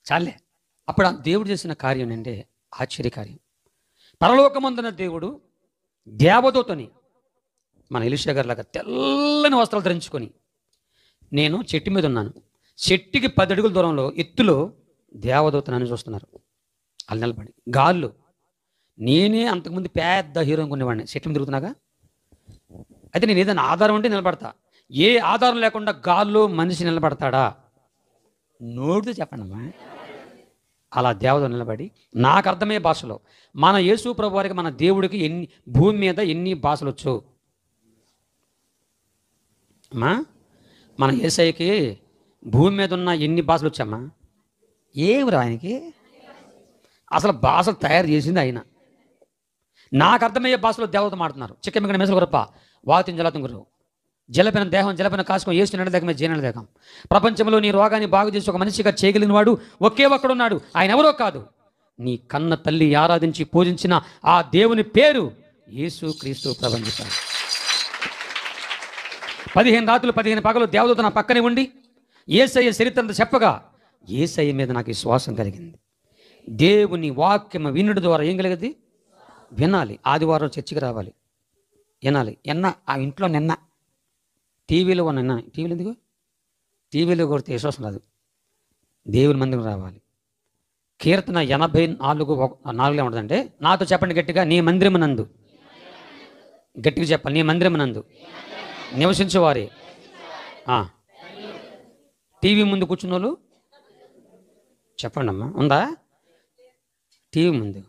చాలే, అప్పుడు ఆ దేవుడు చేసిన కార్యం అంటే ఆశ్చర్యకార్యం. పరలోకమందున దేవుడు దేవదూతని మన ఎలీషా గారిలాగా తెల్లని వస్త్రాలు ధరించుకొని, నేను చెట్టు మీద ఉన్నాను, చెట్టుకి 10 అడుగుల దూరంలో ఎత్తులో దేవదూత నన్ను చూస్తున్నారు. వాళ్ళు నిలబడి గాల్లో, నేనే అంతకుముందు పెద్ద హీరో అనుకునేవాడిని, చెట్టు మీద తిరుగుతున్నాగా. అయితే నేను ఏదైనా ఆధారం ఉంటే నిలబడతా. ఏ ఆధారం లేకుండా గాల్లో మనిషి నిలబడతాడా? నోటితో చెప్పండి అమ్మా. అలా దేవదూత నిలబడి నాకు అర్థమయ్యే భాషలో, మన యేసు ప్రభు వారికి, మన దేవుడికి భూమి మీద ఎన్ని భాషలు వచ్చు అమ్మా? మన యేసయ్యకి భూమి మీద ఉన్న ఎన్ని భాషలు వచ్చామ్మా? ఏమిరా ఆయనకి? అసలు భాషలు తయారు చేసింది ఆయన. నాకు అర్థమయ్యే భాషలో దేవత మాడుతున్నారు. చిక్కమిక్కడ మేసలు గొప్ప వాతిని జలతం గురు జలపిన దేహం జలపిన కాసుకొని ఏసు నడదేకమే జీనల దేహం. ప్రపంచంలో నీ రోగాన్ని బాగు చేసి ఒక మనిషిగా చేయగలిగిన వాడు ఒకే ఒక్కడున్నాడు. ఆయన ఎవరో కాదు, నీ కన్న తల్లి ఆరాధించి పూజించిన ఆ దేవుని పేరు యేసు క్రీస్తు ప్రపంచం. 15 రాత్రులు 15 పగలు దేవదూత నా పక్కనే ఉండి యేసయ్య చరిత్ర చెప్పగా యేసయ్య మీద నాకు విశ్వాసం కలిగింది. దేవుని వాక్యం వినుడి ద్వారా ఏం కలిగింది? వినాలి. ఆదివారం చర్చికి రావాలి, వినాలి. ఆ ఇంట్లో నిన్న టీవీలో నిన్న టీవీలో ఎందుకు? టీవీలో కొడితే విశ్వాసం రాదు. దేవుని మందిరం రావాలి. కీర్తన 84:4 ఏమంటుందంటే, నాతో చెప్పండి గట్టిగా, నీ మందిరమునందు, గట్టిగా చెప్పాలి, నీ మందిరమునందు నివసించేవారే. టీవీ ముందు కూర్చున్న వాళ్ళు చెప్పండి అమ్మా, ఉందా? టీవీ ముందు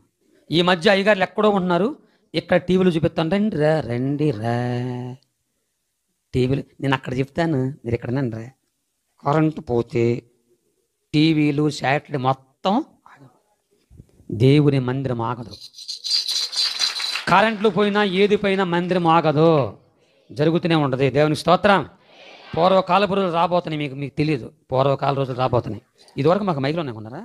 ఈ మధ్య అయ్యగారులు ఎక్కడో ఉంటున్నారు, ఇక్కడ టీవీలు చూపిస్తాను, రండి రా టీవీలు. నేను అక్కడ చెప్తాను, మీరు ఇక్కడ రా. కరెంటు పోతే టీవీలు శాటిలైట్ మొత్తం దేవుని మందిరం ఆగదు. కరెంట్లు పోయినా ఏది పోయినా మందిరం ఆగదు, జరుగుతూనే ఉంటుంది. దేవునికి స్తోత్రం. పూర్వకాలపు రోజులు రాబోతున్నాయి, మీకు తెలియదు. పూర్వకాల రోజులు రాబోతున్నాయి. ఇదివరకు మాకు మైకులు ఉన్నాయనుకున్నారా?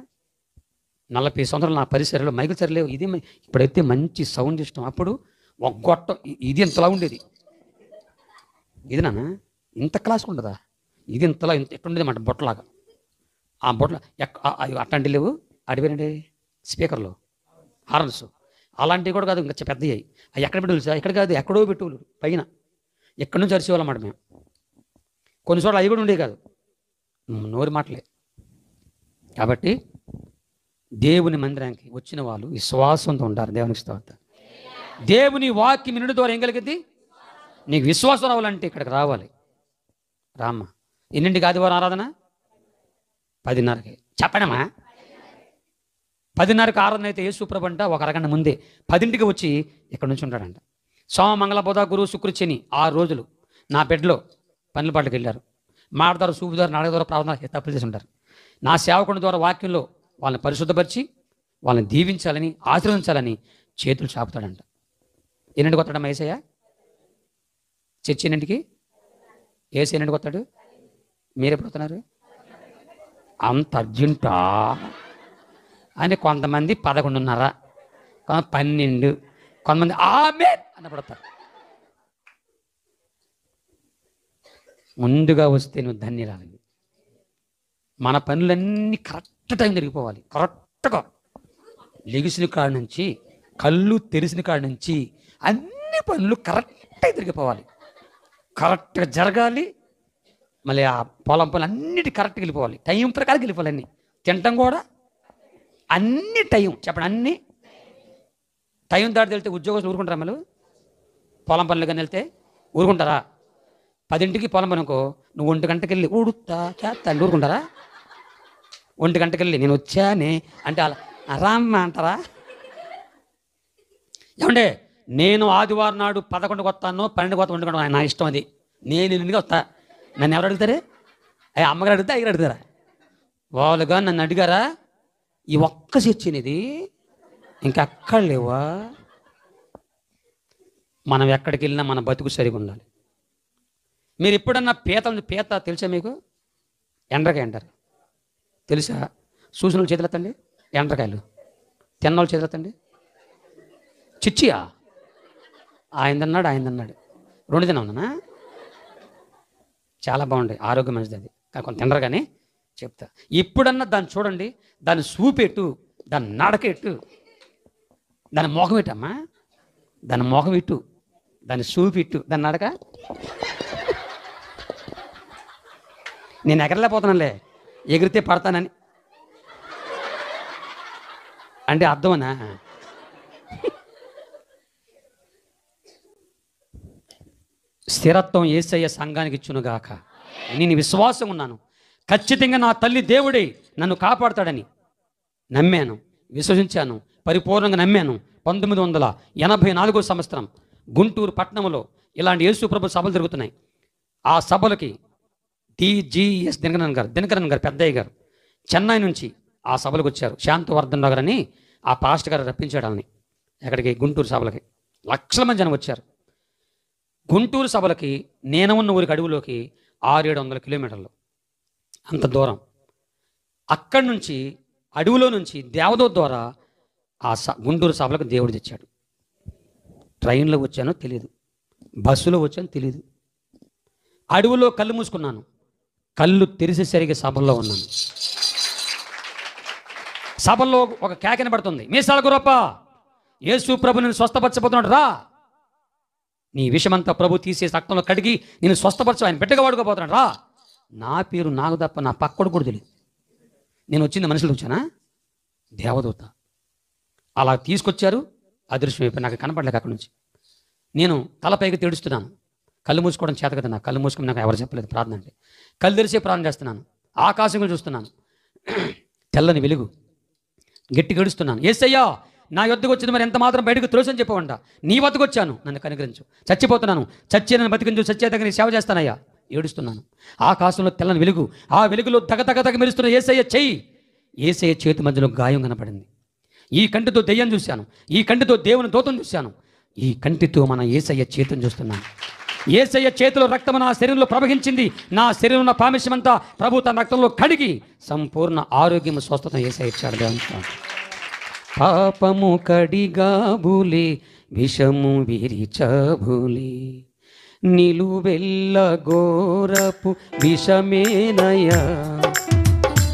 40 సంవత్సరాలు నా పరిసరాల్లో మైకులు సరిలేవు. ఇది ఇప్పుడైతే మంచి సౌండ్ ఇష్టం. అప్పుడు ఒక గొట్టం ఇది ఇంతలా ఉండేది. ఇది నాన్న ఇంత క్లాస్కి ఉంటుందా? ఇది ఇంతలా ఎట్టుండేది మాట, బొట్టలాగా. ఆ బొట్టలు అట్లాంటి లేవు. అడిపోయినండి స్పీకర్లు, హార్న్స్ అలాంటివి కూడా కాదు, ఇంకా పెద్దవి. అవి ఎక్కడ పెట్టి తెలుసా? ఇక్కడ కాదు, ఎక్కడో పెట్టువులు పైన, ఎక్కడి నుంచి అరిచేవాళ్ళమాట మేము. కొన్ని చోట్ల అవి కూడా ఉండేవి కాదు, నోరు మాటలే. కాబట్టి దేవుని మందిరానికి వచ్చిన వాళ్ళు విశ్వాసంతో ఉంటారు. దేవునికి స్తోత్రం. దేవుని వాక్యం వినడం ద్వారా ఏం కలిగింది? నీకు విశ్వాసం రావాలంటే ఇక్కడికి రావాలి. రామ్మ. ఎన్నింటికి ఆదివారం ఆరాధన? 10:30కి. చెప్పడమా? 10:30కి ఆరాధన అయితే యేసుప్రభు అంట ఒక అరగంట ముందే 10ంటికి వచ్చి ఇక్కడ నుంచి ఉంటాడంట. సోమ, మంగళ, బుధ, గురు, శుక్ర, శని 6 రోజులు నా బెడ్లో పనుల పాటలకు వెళ్ళారు. మాడదారు, సూపుదారు, నాడక ద్వారా ప్రార్థన తప్పులు చేసి ఉంటారు. నా సేవకుని ద్వారా వాక్యంలో వాళ్ళని పరిశుద్ధపరిచి వాళ్ళని దీవించాలని, ఆశీర్వదించాలని చేతులు చాపుతాడంట. ఎన్నింటికి వస్తాడమ్మా యేసయ్య? చర్చి ఎన్నింటికి? ఏసీ ఎన్నింటికి వస్తాడు? మీరెప్పుడు వస్తున్నారు? అంత అర్జెంటా అని కొంతమంది 11:30, 12, కొంతమంది ఆమెన్ అన్నప్పుడు వస్తారు. ముందుగా వస్తే నువ్వు ధన్యురాలివి. మన పనులన్నీ కరెక్ట్ టైం జరిగిపోవాలి. కరెక్ట్గా లెగిసిన కాడ నుంచి, కళ్ళు తెరిసిన కాడ నుంచి అన్ని పనులు కరెక్ట్గా జరిగిపోవాలి. కరెక్ట్గా జరగాలి. మళ్ళీ ఆ పొలం పనులు అన్నిటి కరెక్ట్గా వెళ్ళిపోవాలి. టైం ప్రకారం వెళ్ళిపోవాలి. అన్నీ తినటం కూడా అన్ని టైం. చెప్పండి, అన్నీ టైం దాటి వెళ్తే ఉద్యోగస్తులు ఊరుకుంటారా? మళ్ళీ పొలం పనులు కానీ వెళ్తే ఊరుకుంటారా? 10ంటికి పొలం పనుకో, నువ్వు 1 గంటకి వెళ్ళి ఊడుతా చేస్తా అని ఊరుకుంటారా? 1 గంటకి వెళ్ళి నేను వచ్చానే అంటే అలా రామ్మ అంటారా? ఏమంటే నేను ఆదివారం నాడు 11కి వస్తాను, 12కి వస్తాను, 1 గంట నా ఇష్టం. అది నేను 8కి వస్తా. నన్ను ఎవరు అడుగుతారే? అమ్మగారు అడుగుతా, అయ్యగారు అడుగుతారా? వాళ్ళుగా నన్ను అడిగారా? ఈ ఒక్క చర్చినిది ఇంకెక్కడ లేవా? మనం ఎక్కడికి వెళ్ళినా మన బతుకు సరిగా ఉండాలి. మీరు ఎప్పుడన్నా పీత తెలుసా మీకు? ఎండ్రకాయ అంటారు తెలుసా? చూసిన చేతులెత్తండి. ఎండ్రకాయలు తిన్నోళ్ళు చేతులెత్తండి. చిచ్చియా? ఆయన అన్నాడు 2 తిన్నా. చాలా బాగుంటాయి, ఆరోగ్యం మంచిది. అది కొంత తినరు కానీ చెప్తా. ఎప్పుడన్నా దాన్ని చూడండి, దాన్ని చూపెట్టు, దాన్ని నడకెట్టు, దాని మోహం పెట్టమ్మా, దాని మోహం ఇట్టు, దాన్ని చూపిట్టు, దాన్ని నడక. నేను ఎగరలేకపోతున్నానులే, ఎగిరితే పడతానని అంటే అర్థమనా? స్థిరత్వం యేసయ్య సంఘానికి ఇచ్చునుగాక. నేను విశ్వాసం ఉన్నాను, ఖచ్చితంగా నా తల్లి దేవుడే నన్ను కాపాడుతాడని నమ్మాను, విశ్వసించాను, పరిపూర్ణంగా నమ్మాను. 1984 సంవత్సరం గుంటూరు పట్టణంలో ఇలాంటి యేసు ప్రభు సభలు జరుగుతున్నాయి. ఆ సభలకి టీజీఎస్ దినకరన్ గారు పెద్దయ్య గారు చెన్నై నుంచి ఆ సభలకు వచ్చారు. శాంతవర్ధన్ గారు అని ఆ పాస్టర్ గారు రప్పించాడని ఎక్కడికి గుంటూరు సభలకి లక్షల మంది జనం వచ్చారు. గుంటూరు సభలకి నేను ఉన్న ఊరికి అడవులోకి 600-700 కిలోమీటర్లు, అంత దూరం. అక్కడి నుంచి అడవిలో నుంచి దేవదూత ద్వారా ఆ గుంటూరు సభలకు దేవుడు తెచ్చాడు. ట్రైన్లో వచ్చానో తెలియదు, బస్సులో వచ్చానో తెలియదు. అడవిలో కళ్ళు మూసుకున్నాను, కళ్ళు తెరిసేసరికి సభల్లో ఉన్నాను. సభల్లో ఒక కేకన పడుతుంది, మీసాల గురప్ప, యేసు ప్రభు నేను స్వస్థపరచబోతున్నాడు, రా, నీ విషమంతా ప్రభు తీసే రక్తంలో కడిగి నేను స్వస్థపరచు, ఆయన బిడ్డగా వాడుకోబోతున్నాడు, రా. నా పేరు నాకు తప్ప నా పక్కడు కూడా తెలియదు. నేను వచ్చింది మనుషులు వచ్చానా? దేవదూత అలా తీసుకొచ్చారు. అదృశ్యం అయిపోయి నాకు కనపడలేక అక్కడి నుంచి నేను తలపైకి తెడుస్తున్నాను. కళ్ళు మూసుకోవడం చేత కదా, నాకు కళ్ళు మూసుకుని నాకు ఎవరు చెప్పలేదు ప్రార్థన అంటే. కళ్ళు తెరిసే ప్రార్థన చేస్తున్నాను, ఆకాశంలో చూస్తున్నాను, తెల్లని వెలుగు, గట్టి గడుస్తున్నాను. యేసయ్యా నా యొద్దకు వచ్చింది, మరి ఎంత మాత్రం బయటకు త్రోసని చెప్పవంట. నీ వద్దకు వచ్చాను, నన్ను కనుగరించు, చచ్చిపోతున్నాను, చచ్చే నన్ను బతికించు, చచ్చేదగ్గర నీ సేవ చేస్తానయ్యా, ఏడుస్తున్నాను. ఆకాశంలో తెల్లని వెలుగు, ఆ వెలుగులో తగ మెరుస్తున్న యేసయ్య చెయ్యి, యేసయ్య చేతి మధ్యలో గాయం కనపడింది. ఈ కంటితో దెయ్యం చూశాను, ఈ కంటితో దేవుని దూతను చూశాను, ఈ కంటితో మన యేసయ్య చేతిని చూస్తున్నాను. యేసయ్య చేతిలో రక్తం నా శరీరంలో ప్రవహించింది, నా శరీరంలో పామిష్యమంతా ప్రభు తన రక్తంలో కడిగి సంపూర్ణ ఆరోగ్యం స్వస్థత యేసయ్య ఇచ్చాడు. దేవుని పాపము కడిగాబులే, విషము విరిచబులే, నిలువెల్ల ఘోరపు విషమేనయ్యా,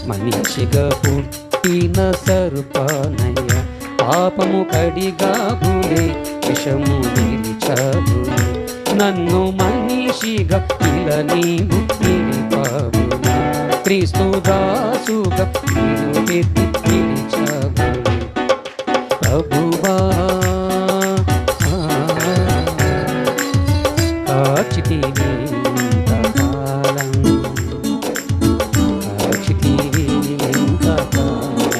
మనిషిగా పుట్టిన సర్పనయ్య. పాపము కడిగాబులే, విషము విరిచబులే, నన్ను మనిషిగా ఇలా నీవు నిలిపావులే, క్రీస్తు దాసుగా నీవు పెట్టి పిలిచావులే. ప్రభువా కాచితివి ఎంతకాలం, కాచితివి ఎంతకాలం.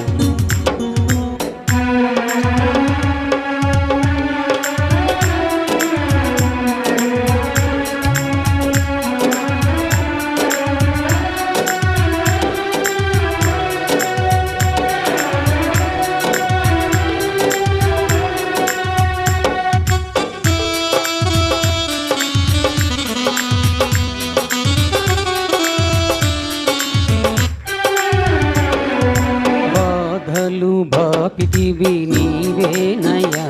బాపితివి నీవేనయ్యా,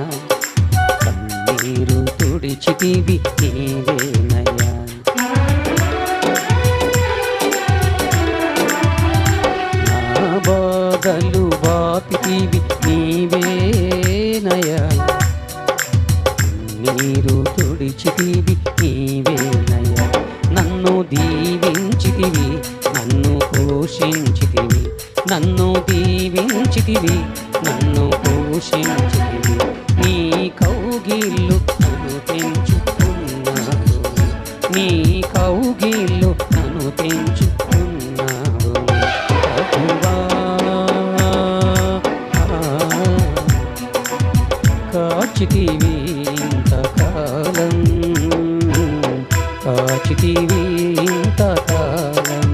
కన్నీరు తుడిచితివి నీవేనయ్యా, బాధలు బాపితివి నీవేనయ, నీరు తుడిచితివి నీవేనయ, నన్ను దీవించితివి నన్ను పోషించితివి, నన్ను దీవించితివి నన్ను పోషించితివి, నీ కౌగిళ్ళు నన్ను పెంచుకున్నావు, నీ కౌగిళ్ళు నన్ను పెంచుకున్నావు ప్రభువా. కాచితివి ఇంతకాలం, కాచితివి ఇంతకాలం,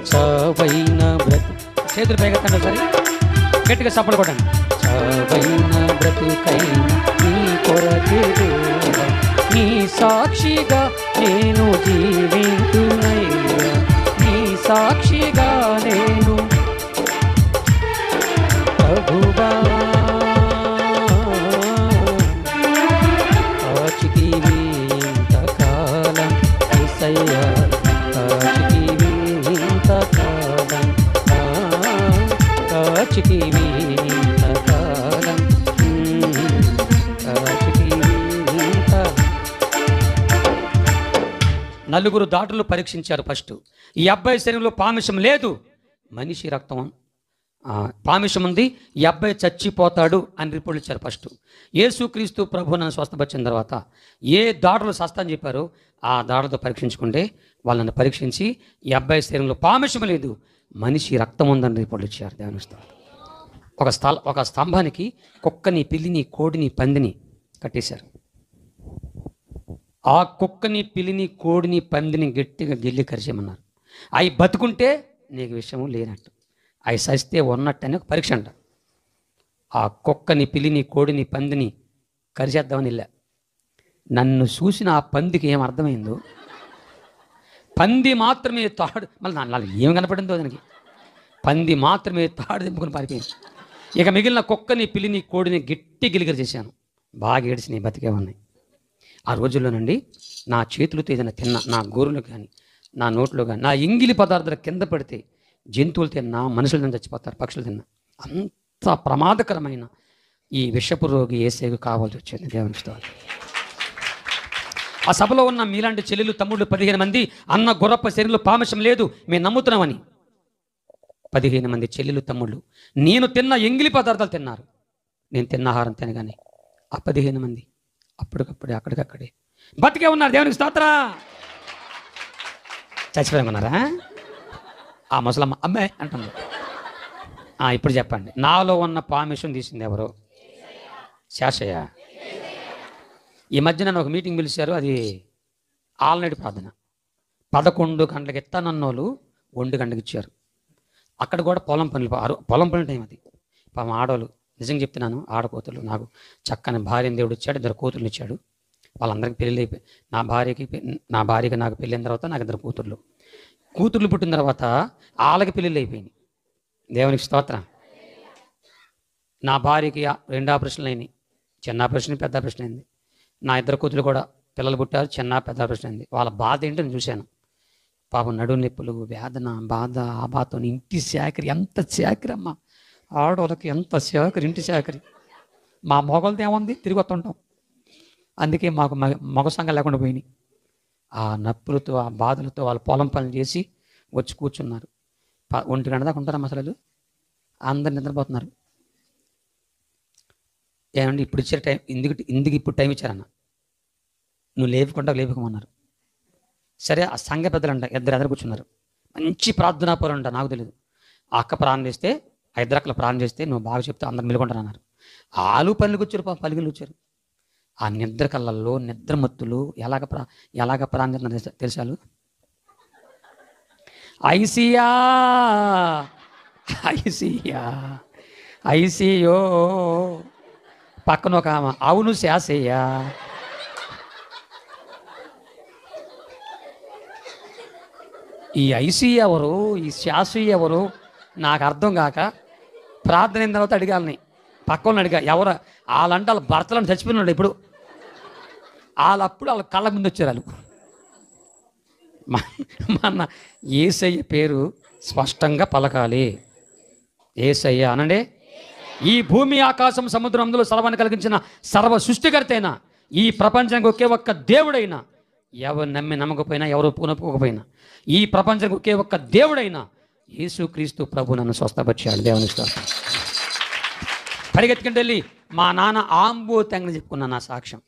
చావైన బ్రతు చేతులు పైగా తండ్రి సరే గట్టిగా చప్పలు కొట్టండి. చావైన బ్రతుకైన నీ కొరకే దేవా, నీ సాక్షిగా నేను జీవింతునయ్యా, నీ సాక్షిగా నేను ప్రభువా. కాచితివి ఇంతకాలం యేసయ్యా, కాచితివి ఇంతకాలం, కాచితివి ఇంతకాలం, కాచితివి ఇంత. నలుగురు డాక్టర్లు పరీక్షించారు. ఫస్ట్ ఈ అబ్బాయి శరీరంలో పామిషం లేదు, మనిషి రక్తం పామిషం ఉంది, ఈ అబ్బాయి చచ్చిపోతాడు అని రిపోర్ట్ ఇచ్చారు. ఫస్ట్ యేసుక్రీస్తు ప్రభు నన్ను స్వస్థపరిచిన తర్వాత ఏ దాడులు స్వస్థని చెప్పారో ఆ దాడులతో పరీక్షించుకుంటే వాళ్ళని పరీక్షించి ఈ అబ్బాయి శరీరంలో పామిషం లేదు, మనిషి రక్తం ఉందని రిపోర్ట్ ఇచ్చారు. దేవుని స్తోత్రం. ఒక స్తంభానికి కుక్కని, పిల్లిని, కోడిని, పందిని కట్టేశారు. ఆ కుక్కని, పిల్లిని, కోడిని, పందిని గట్టిగా గిల్లి కరిచేయమన్నారు. అవి బతుకుంటే నీకు విషయము లేనట్టు, అవి సస్తే ఉన్నట్టు అని ఒక పరీక్ష అంట. ఆ కుక్కని, పిల్లిని, కోడిని, పందిని కరిచేద్దామని వెళ్ళా. నన్ను చూసిన ఆ పందికి ఏం అర్థమైందో, పంది మాత్రమే తాడు, మళ్ళీ నాకు ఏం కనపడిందో దానికి, పంది మాత్రమే తాడు దింపుకొని పారిపోయింది. ఇక మిగిలిన కుక్కని, పిల్లిని, కోడిని గట్టి గిలిగిరి చేశాను. బాగా ఏడిసినాయి, బతికే ఉన్నాయి. ఆ రోజుల్లోనండి నా చేతులతో ఏదైనా తిన్నా, నా గోరులు కానీ నా నోట్లో కానీ నా ఇంగిలి పదార్థాలు కింద పడితే జంతువులు తిన్నా, మనుషులు తిన్నా చచ్చిపోతారు, పక్షులు తిన్నా. అంత ప్రమాదకరమైన ఈ విషపు రోగి యేసేకు కావాల్సి వచ్చింది. దేవుని స్తోత్రం. ఆ సభలో ఉన్న మీలాంటి చెల్లెలు తమ్ముళ్ళు 15 మంది అన్న గుర్రప్ప శరీరంలో పామిషం లేదు మేము నమ్ముతున్నామని 15 మంది చెల్లెలు తమ్ముళ్ళు నేను తిన్న ఎంగిలి పదార్థాలు తిన్నారు. నేను తిన్న ఆహారం తినగానే ఆ 15 మంది అప్పటికప్పుడే అక్కడికక్కడే బతికే ఉన్నారు. దేవునికి స్తోత్రం. చచ్చిపోయామన్నారా? ఆ ముసలమ్మ అమ్మాయి అంటుంది. ఇప్పుడు చెప్పండి, నాలో ఉన్న పామిషన్ తీసింది ఎవరు? శాషయ్య. ఈ మధ్య నన్ను ఒక మీటింగ్ పిలిచారు, అది ఆల్ నైట్ ప్రార్థన. 11 గంటలకు ఇస్తానన్నోళ్ళు 1 గంటకి ఇచ్చారు. అక్కడ కూడా పొలం పనులు టైం అది. పాపం ఆడవాళ్ళు, నిజంగా చెప్తున్నాను, ఆడకూతులు. నాకు చక్కని భార్యని దేవుడు ఇచ్చాడు, 2 కూతుర్లు ఇచ్చాడు. వాళ్ళందరికీ పెళ్ళి అయిపోయి నా భార్యకి నాకు పెళ్ళైన తర్వాత నాకు 2 కూతుర్లు పుట్టిన తర్వాత వాళ్ళకి పెళ్ళిళ్ళు అయిపోయినాయి. దేవునికి స్తోత్రం. నా భార్యకి 2 ఆపరేషన్లు అయినాయి. చిన్న ఆపరేషన్, పెద్ద ఆపరేషన్ అయింది. నా 2 కూతురు కూడా పిల్లలు పుట్టారు, చిన్న పెద్ద ఆపరేషన్ అయింది. వాళ్ళ బాధ ఏంటో నేను చూశాను. పాపం నడుము నొప్పులు, వేదన, బాధ, ఆ బాధతో ఇంటి చాకరి. ఎంత చాకరి అమ్మ, ఆడవాళ్ళకి ఎంత చాకరి, ఇంటి చాకరి. మా మొగలది ఏముంది, తిరిగి వస్తుంటాం. అందుకే మాకు మగ సంఘం లేకుండా పోయినాయి. ఆ నొప్పులతో, ఆ బాధలతో వాళ్ళు పొలం పనులు చేసి వచ్చి కూర్చున్నారు. 1 గంట దాకా ఉంటారా మసలు? అందరు నిద్రపోతున్నారు. ఏమండి ఇప్పుడు ఇచ్చే టైం ఇందుకు ఇప్పుడు టైం ఇచ్చారన్న, నువ్వు లేపుకోమన్నారు. సరే, ఆ సంఘ పెద్దలు అంట 2 ఎదురు కూర్చున్నారు. మంచి ప్రార్థనా పరులు అంట, నాకు తెలియదు. ఆ అక్క ప్రార్థన చేస్తే, ఆ 2 అక్కలు ప్రార్థన చేస్తే నువ్వు బాగా చెప్తే అందరు మెలుకుంటారు అన్నారు. ఆలు పనులకు వచ్చారు, పలిగిలు వచ్చారు. ఆ నిద్ర కళ్ళల్లో నిద్రమత్తులు ఎలాగ ప్రార్థన తెలుసాలు? ఐసియా ఐసియో పక్కన ఒక ఆమె, అవును శాసయ్యా. ఈ ఐసీ ఎవరు, ఈ శాసు ఎవరు నాకు అర్థం కాక ప్రార్థన అయిన తర్వాత అడిగాలని పక్కన అడిగా, ఎవరు వాళ్ళంటే వాళ్ళ భర్తలను చచ్చిపోయినాడు. ఇప్పుడు వాళ్ళ కళ్ళ ముందు వచ్చారు. మన యేసయ్య పేరు స్పష్టంగా పలకాలి. యేసయ్య అనండి. ఈ భూమి ఆకాశం సముద్రం అందులో సర్వాన్ని కలిగించిన సర్వ సృష్టికర్త అయినా, ఈ ప్రపంచానికి ఒకే ఒక్క దేవుడైనా, ఎవరు నమ్మకపోయినా, ఎవరు ఒప్పుకోకపోయినా, ఈ ప్రపంచానికి ఒకే ఒక్క దేవుడైనా యేసుక్రీస్తు ప్రభు నన్ను స్వస్థపరిచాడు. దేవుని స్తోత్రం. పరిగెత్తుకుంటూ వెళ్ళి మా నాన్న ఆంబోతంగా చెప్పుకున్నాను నా సాక్ష్యం.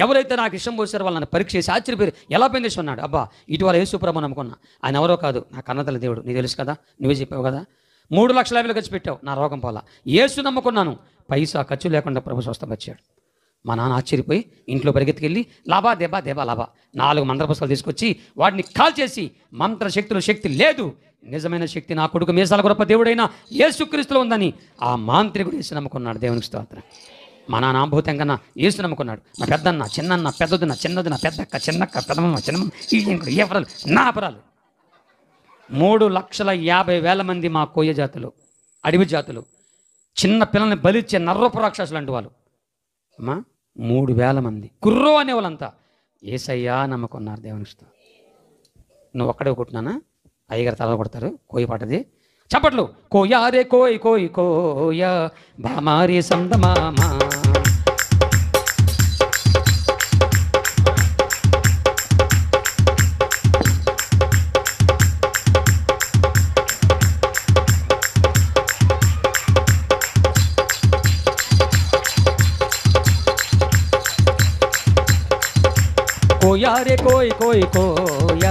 ఎవరైతే నాకు ఇష్టం పోసారో వాళ్ళు నన్ను పరీక్ష చేసి ఆశ్చర్యపోయి ఎలా పెంచేసి ఉన్నాడు. అబ్బా ఇటీవల యేసు ప్రభు నమ్ముకున్నా. ఆయన ఎవరో కాదు, నా కన్నతల దేవుడు. నీకు తెలుసు కదా, నువ్వే చెప్పావు కదా. 3,50,000 ఖర్చు పెట్టావు, నా రోగం పోలా. యేసు నమ్ముకున్నాను, పైసా ఖర్చు లేకుండా ప్రభు స్వస్థపరిచాడు. మా నాన్న ఆశ్చర్యపోయి ఇంట్లో పరిగెత్తుకెళ్ళి లాభా దెబ్బా దెబ్బా లాభా 4 మంత్ర పుస్తకాలు తీసుకొచ్చి వాటిని కాల్ చేసి, మంత్ర శక్తులు శక్తి లేదు, నిజమైన శక్తి నా కొడుకు మీసాల గొప్ప దేవుడైన యేసుక్రీస్తులో ఉందని ఆ మాంత్రికుడు యేసు నమ్ముకున్నాడు. దేవునికి స్తోత్రం. మా నాన్న ఆంబోతంగా యేసు నమ్ముకున్నాడు. నా పెద్దన్న, చిన్నన్న, పెద్దదిన, చిన్నదిన, పెద్దక్క, చిన్నక్క, పెద్దమ్మ, చిన్నమ్మ, ఈ అపరాలు నా అపరాలు. 3,50,000 మంది మా కోయ జాతులు, అడవి జాతులు, చిన్న పిల్లల్ని బలిచ్చే నర్రపు రాక్షసులు అంటూ వాళ్ళు. అమ్మా 3,000 మంది కుర్రో అనే వాళ్ళంతా యేసయ్యా నమ్ముకున్నారు. దేవునికి స్తోత్రం. నువ్వు ఒక్కడే కొట్టినానా? అయ్యగారు తల కొడతారు. కోయి పాటది చప్పట్లు. కోయారే కోయ్ కోయ్ కోయ బామారే సందమామా. కోయారే కోయ్ కోయ్ కోయ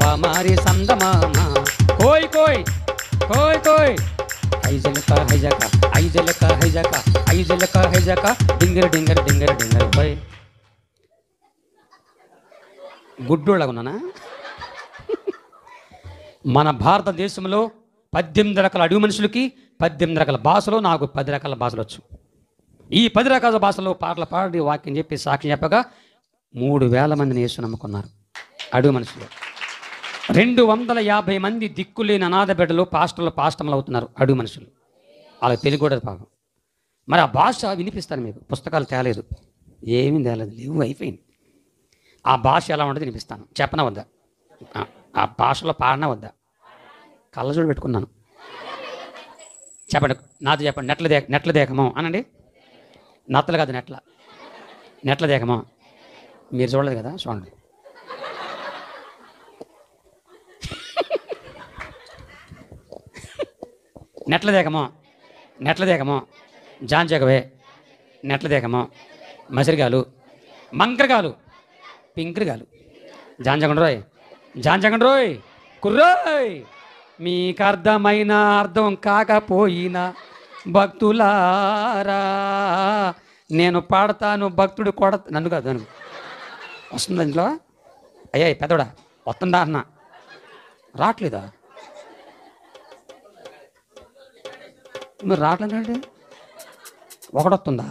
బామారే సందమామా. కోయ్ కోయ్ కోయ్ కోయ్ ఐజలక హైజక ఐజలక హైజక ఐజలక హైజక డింగర డింగర డింగర డింగర పోయ్. గుడ్డోళ్ళగా ఉన్నానా? మన భారతదేశంలో 18 రకాల అడవి మనుషులకి 18 రకాల భాషలు, నాకు 10 రకాల భాషలు వచ్చు. ఈ 10 రకాల భాషలో పాటలు పాడి వాక్యం చెప్పి సాక్ష్యం చెప్పగా 3,000 మందిని యేసు నమ్ముకున్నారు అడవి మనుషులు. 250 మంది దిక్కులేని అనాథ బిడ్డలు పాస్టర్లు అవుతున్నారు అడవి మనుషులు. వాళ్ళకి తెలుగు కూడా పాపం. మరి ఆ భాష వినిపిస్తాను మీకు. పుస్తకాలు తేలేదు, ఏమీ తేలేదు, లేవు, అయిపోయింది. ఆ భాష ఎలా ఉంటుంది వినిపిస్తాను. చెప్పనా వద్దా? ఆ భాషలో పాడనా వద్దా? కళ్ళజోడు పెట్టుకున్నాను. చెప్పండి, నాతో చెప్పండి. నెట్ల దేకమో అనండి. నత్తలు కాదు, నెట్ల దేకమో. మీరు చూడలేదు కదా, చూడండి. నెట్ల దేకమో జాంజగవే, నెట్ల దేకమో మసిరిగాలు, మంకరగాలు, పింకరగాలు, జాంజగండ్రోయ్ కుర్రోయ్. మీకు అర్థమైన అర్థం కాకపోయినా భక్తులారా నేను పాడతాను, భక్తుడు నన్ను కాదు, నన్ను వస్తుందా ఇంట్లో? అయ్యా పెద్దోడా వస్తుందా అన్న, రావట్లేదా? మీరు రావట్లేదంటే ఒకటొస్తుందా?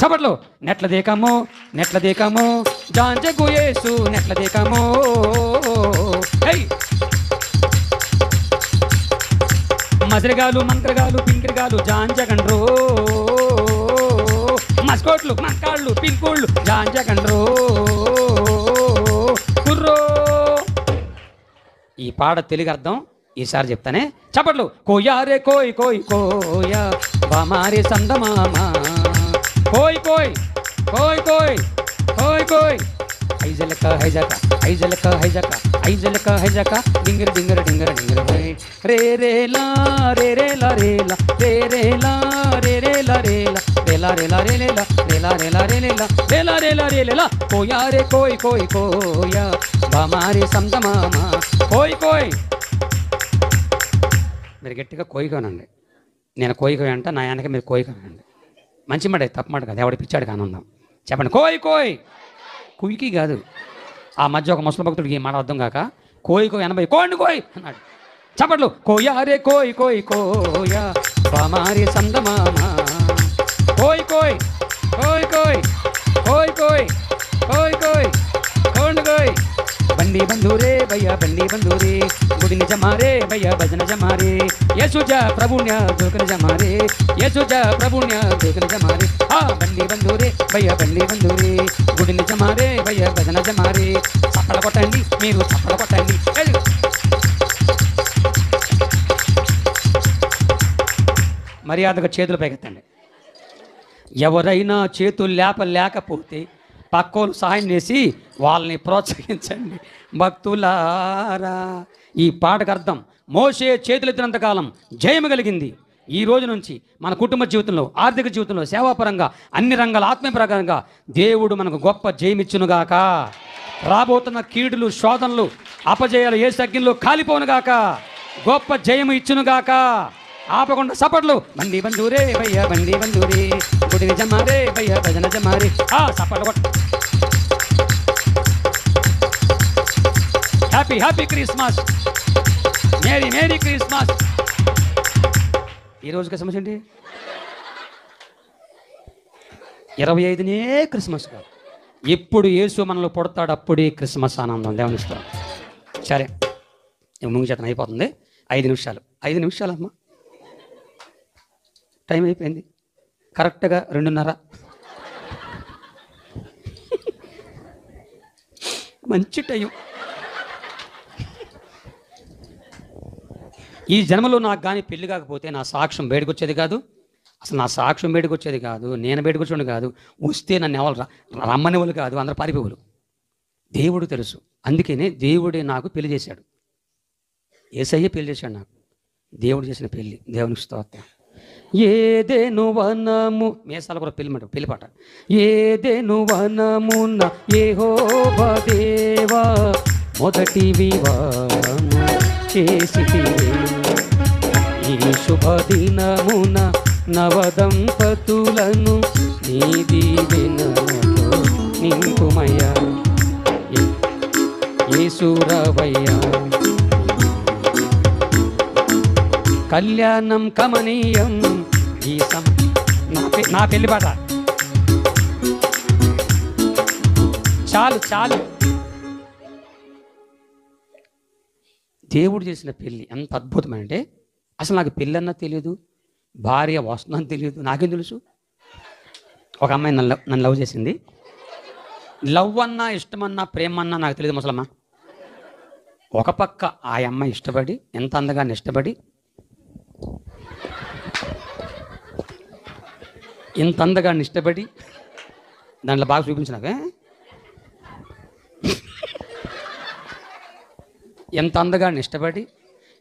చప్పట్లు. నెట్ల దేకము జాంజగు యేసు నెట్ల దేకము. మజరగాలు, మంత్రగాలు, పింకరగాలు, జాంజగండ్రో. మస్కోట్లు, మక్కాళ్ళు, పింకోళ్ళు, జాంజగండ్రో కుర్రో. ఈ పాట తెలుగు అర్థం ఈసారి చెప్తానే. చప్పట్లు. కోయారే కోయ్ కోయ్ కోయ బామారే సందమామా. కోయ్ కోయ్ కోయ్ కోయ్ కోయ్ కోయ్ ఐజలక హైజక ఐజలక హైజక ఐజలక హైజక డింగర డింగర డింగర డింగర రే రే లా రే రే లా రే లా రే రే లా రే రే లా రే లా రే లా రే లా రే లే లా రే లా రే లా రే లే లా రే లా రే లా రే లే లా. కోయారే కోయ్ కోయ్ కోయ బామారే సందమామా. కోయ్ కోయ్. మీరు గట్టిగా కోయికోనండి. నేను కోయికోయి అంట, నా వెనక మీరు కోయికోనండి. మంచి మాట, తప్పు మాట కాదు. ఎవడు పిచ్చాడు ఆనందం. చెప్పండి. కోయ్ కోయ్. కుయికి కాదు. ఆ మధ్య ఒక ముసలి భక్తుడికి ఈ మాట అర్థం కాక కోయ్ 80 కోండి కోయ్ అన్నాడు. చప్పట్లు. కోయారే కోయ్ కోయ్ కోయ బామారే సందమామా. కోయ్ కోయ్ కోయ్ కోయ్ కోయ్ కోయ్ కోయ్ కోయ్ కోండి కోయ్. బండి బంధురే భయ్యా బండి బంధురే గుడి నిజమారే భయ్యా భజన జమారే యశుజా ప్రభుణ్య దోకన జమారే యశుజా ప్రభుణ్య దోకన జమారే. ఆ బండి బంధురే భయ్యా బండి బంధురే గుడి నిజమారే భయ్యా భజన జమారే. చప్పల కొట్టండి, మీరు చప్పల కొట్టండి. మర్యాదగా చేతులు పైకెత్తండి. ఎవరైనా చేతులు లేకపోతే పక్కోళ్ళు సహాయం చేసి వాళ్ళని ప్రోత్సహించండి. భక్తులారా, ఈ పాటకు అర్థం మోషే చేతులెత్తినంత కాలం జయము కలిగింది. ఈ రోజు నుంచి మన కుటుంబ జీవితంలో, ఆర్థిక జీవితంలో, సేవాపరంగా, అన్ని రంగాల ఆత్మీయ ప్రకారంగా దేవుడు మనకు గొప్ప జయమిచ్చునుగాక. రాబోతున్న కీడులు, శోధనలు, అపజయాలు ఏ సగ్గిలో కాలిపోనుగాక. గొప్ప జయము ఇచ్చునుగాక. ఆపకుండా సపట్లు. బండి బంధూరే భయ్య, బండి బంధూరే, గుడి జమారే భయ్య, భజన జమారే. సపట్లు కొట్ట. Happy happy Christmas, merry merry Christmas. ఈ రోజుకి సమస్య ఏంటి? 25నే క్రిస్మస్ కాదు, ఎప్పుడు యేసు మనలో పుడతాడు అప్పుడే క్రిస్మస్ ఆనందం. దేవునిస్తాం. సరే, ముగిచేతనం అయిపోతుంది. 5 నిమిషాలు, 5 నిమిషాలు అమ్మా, టైం అయిపోయింది. కరెక్ట్గా 2:30. మంచి టైం. ఈ జన్మలో నాకు కానీ పెళ్లి కాకపోతే నా సాక్ష్యం బయటకొచ్చేది కాదు. అసలు నా సాక్ష్యం బయటకొచ్చేది కాదు. నేను బయటకొచ్చేది కాదు. వస్తే నన్ను ఎవరు రమ్మని వాళ్ళు కాదు, అందరూ పారిపోవాలి. దేవుడు తెలుసు. అందుకనే దేవుడే నాకు పెళ్లి చేశాడు. యేసయ్య పెళ్లి చేశాడు నాకు. దేవుడు చేసిన పెళ్లి. దేవునికి స్తోత్రం. ఏదేను వనము, మేసాల కూడా పెళ్లి పాట. ఏదేను వనమున యెహోవా దేవా మొదటి వివాహము చేసి ఈ శుభదినమున నవదంపతులను నీ దీవెనలతో నింపుమయ్యా. యేసురావయ్యా, కళ్యాణం కమనీయం. ఈ నా పెళ్లి పాట చాలు చాలు. దేవుడు చేసిన పెళ్ళి ఎంత అద్భుతమంటే, అసలు నాకు పెళ్ళన్నా తెలియదు, భార్య వస్తుందని తెలియదు. నాకేం తెలుసు? ఒక అమ్మాయి నన్ను లవ్ చేసింది. లవ్ అన్నా, ఇష్టమన్నా, ప్రేమన్నా నాకు తెలియదు ముసలమ్మ. ఒక పక్క ఆ అమ్మాయి ఇష్టపడి, ఎంత అందగానే ఇష్టపడి, ఇంత అందగాన్ని ఇష్టపడి, దాంట్లో బాగా చూపించినావే ఎంత అందగాన్ని ఇష్టపడి,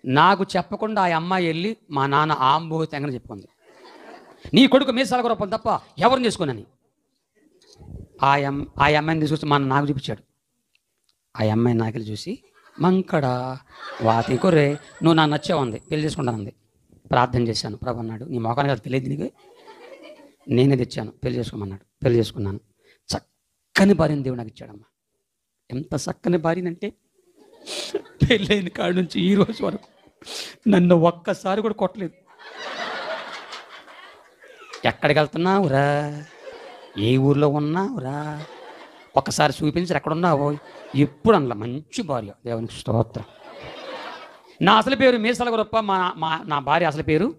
నాకు చెప్పకుండా ఆ అమ్మాయి వెళ్ళి మా నాన్న ఆంబోతంగా చెప్పుకుంది, నీ కొడుకు మీసాల గొప్పం తప్ప ఎవరిని చేసుకోనని. ఆ అమ్మాయిని తీసుకొచ్చి మా నాకు చూపించాడు. ఆ అమ్మాయి నాకెళ్ళి చూసి, మంకడా వాతి కొర్రే, నువ్వు నాకు నచ్చావుంది, పెళ్లి చేసుకుంటానంది. ప్రార్థన చేశాను. ప్రభు అన్నాడు, నీ మొఖానికి అది తెలియదు, నీకు నేనే తెచ్చాను, పెళ్లి చేసుకోమన్నాడు. పెళ్లి చేసుకున్నాను. చక్కని భార్యని దేవుడు నాకు ఇచ్చాడమ్మా. ఎంత చక్కని భార్యనంటే, పెళ్ళైన కాడి నుంచి ఈ రోజు వరకు నన్ను ఒక్కసారి కూడా కొట్టలేదు. ఎక్కడికి వెళ్తున్నావురా, ఏ ఊర్లో ఉన్నావురా, ఒక్కసారి చూపించి ఎక్కడున్నావో. ఎప్పుడు అనలా, మంచి భార్య. దేవునికి స్తోత్రం. నా అసలు పేరు మీసాల గొప్ప. నా భార్య అసలు పేరు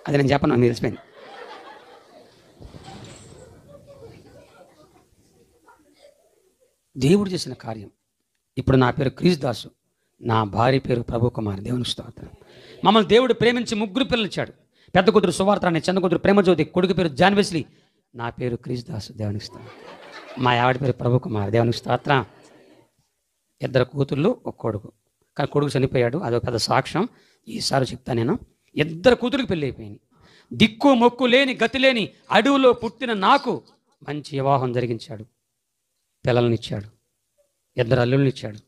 అది నేను చెప్పను, మీకు తెలిసిపోయింది. దేవుడు చేసిన కార్యం. ఇప్పుడు నా పేరు క్రీస్తుదాసు, నా భార్య పేరు ప్రభు కుమార్. దేవునికి స్తోత్రం. మమ్మల్ని దేవుడు ప్రేమించి 3 పిల్లలు ఇచ్చాడు. పెద్ద కూతురు సువార్త, చిన్న కూతురు ప్రేమజ్యోతి, కొడుకు పేరు జాన్ వెస్లీ, నా పేరు క్రీస్తుదాసు. దేవునికి స్తోత్రం. మా ఆవిడ పేరు ప్రభు కుమార్. దేవునికి స్తోత్రం. 2 కూతుళ్ళు, 1 కొడుకు. కానీ కొడుకు చనిపోయాడు, అదొక పెద్ద సాక్ష్యం. ఈసారి చెప్తా నేను. 2 కూతురికి పెళ్ళి అయిపోయింది. దిక్కు మొక్కు లేని, గతి లేని అడవులో పుట్టిన నాకు మంచి వివాహం జరిగించాడు. పిల్లల్ని ఇచ్చాడు. 2 అల్లుల్ని ఇచ్చాడు.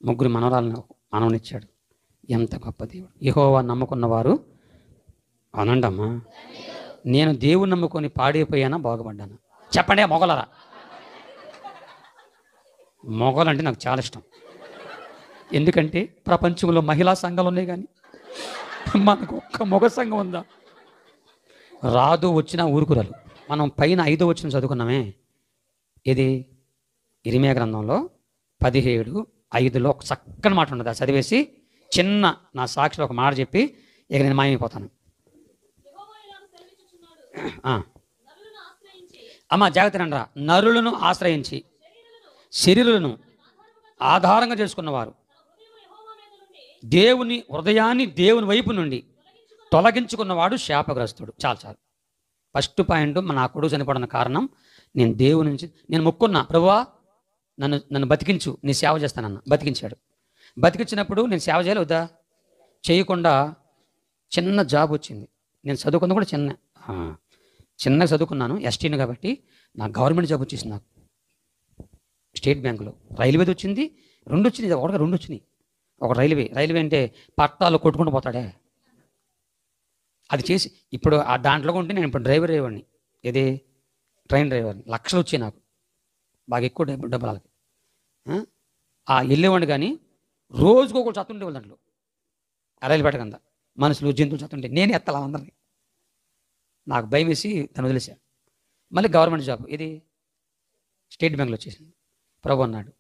3 మనవనిచ్చాడు. ఎంత గొప్ప దేవుడు. యెహోవా నమ్ముకున్నవారు అనండమ్మా. నేను దేవుని నమ్ముకొని పాడైపోయానా, బాగుపడ్డానా? చెప్పండి మొగలరా. మొగలంటే నాకు చాలా ఇష్టం. ఎందుకంటే ప్రపంచంలో మహిళా సంఘాలు ఉన్నాయి, కానీ మనకు ఒక్క మొగ సంఘం ఉందా? రాదు, వచ్చినా ఊరుకురాలు. మనం పైన 5వ వచనం చదువుకున్నామే. ఇది ఇర్మీయా గ్రంథంలో 17:5లో ఒక చక్కని మాట ఉండదు. అది చదివేసి చిన్న నా సాక్షిలో ఒక మాట చెప్పి ఇక నేను మాయమైపోతాను. అమ్మ జాగ్రత్త రండి. నరులను ఆశ్రయించి శరీరులను ఆధారంగా చేసుకున్నవారు దేవుని హృదయాన్ని దేవుని వైపు నుండి తొలగించుకున్నవాడు శాపగ్రస్తుడు. చాలు చాలు. ఫస్ట్ పాయింట్, నా కొడుకు చనిపోవడానికి కారణం నేను దేవుని నుంచి నేను మొక్కున్నా, ప్రభువా నన్ను నన్ను బతికించు, నీ సేవ చేస్తానన్న. బతికించాడు. బతికించినప్పుడు నేను సేవ చేయాలి వద్దా? చేయకుండా చిన్న జాబ్ వచ్చింది. నేను చదువుకున్న కూడా చిన్నగా చదువుకున్నాను, ఎస్టీని కాబట్టి నాకు గవర్నమెంట్ జాబ్ వచ్చేసింది. నాకు స్టేట్ బ్యాంకులో రైల్వేది వచ్చింది, రెండు వచ్చినాయి, ఒకటిగా రెండు వచ్చినాయి. ఒక రైల్వే అంటే పట్టాలు కొట్టుకుంటూ పోతాడే, అది చేసి ఇప్పుడు ఆ దాంట్లో ఉంటే నేను ఇప్పుడు డ్రైవర్ అయ్యేవాడిని. ఏది ట్రైన్ డ్రైవర్ని. లక్షలు వచ్చాయి నాకు, బాగా ఎక్కువ డబ్బులు వాళ్ళకి. వెళ్ళేవాడిని కానీ రోజుకు ఒకటి చత్తుండేవాళ్ళు దాంట్లో. రైలు పెట్టకందా మనుషులు జంతువులు చత్తుంటే నేను ఎత్తాలి అందరినీ. నాకు భయం వేసి తను వదిలేశాను. మళ్ళీ గవర్నమెంట్ జాబ్, ఇది స్టేట్ బ్యాంకులో వచ్చేసింది. ప్రభు అన్నాడు,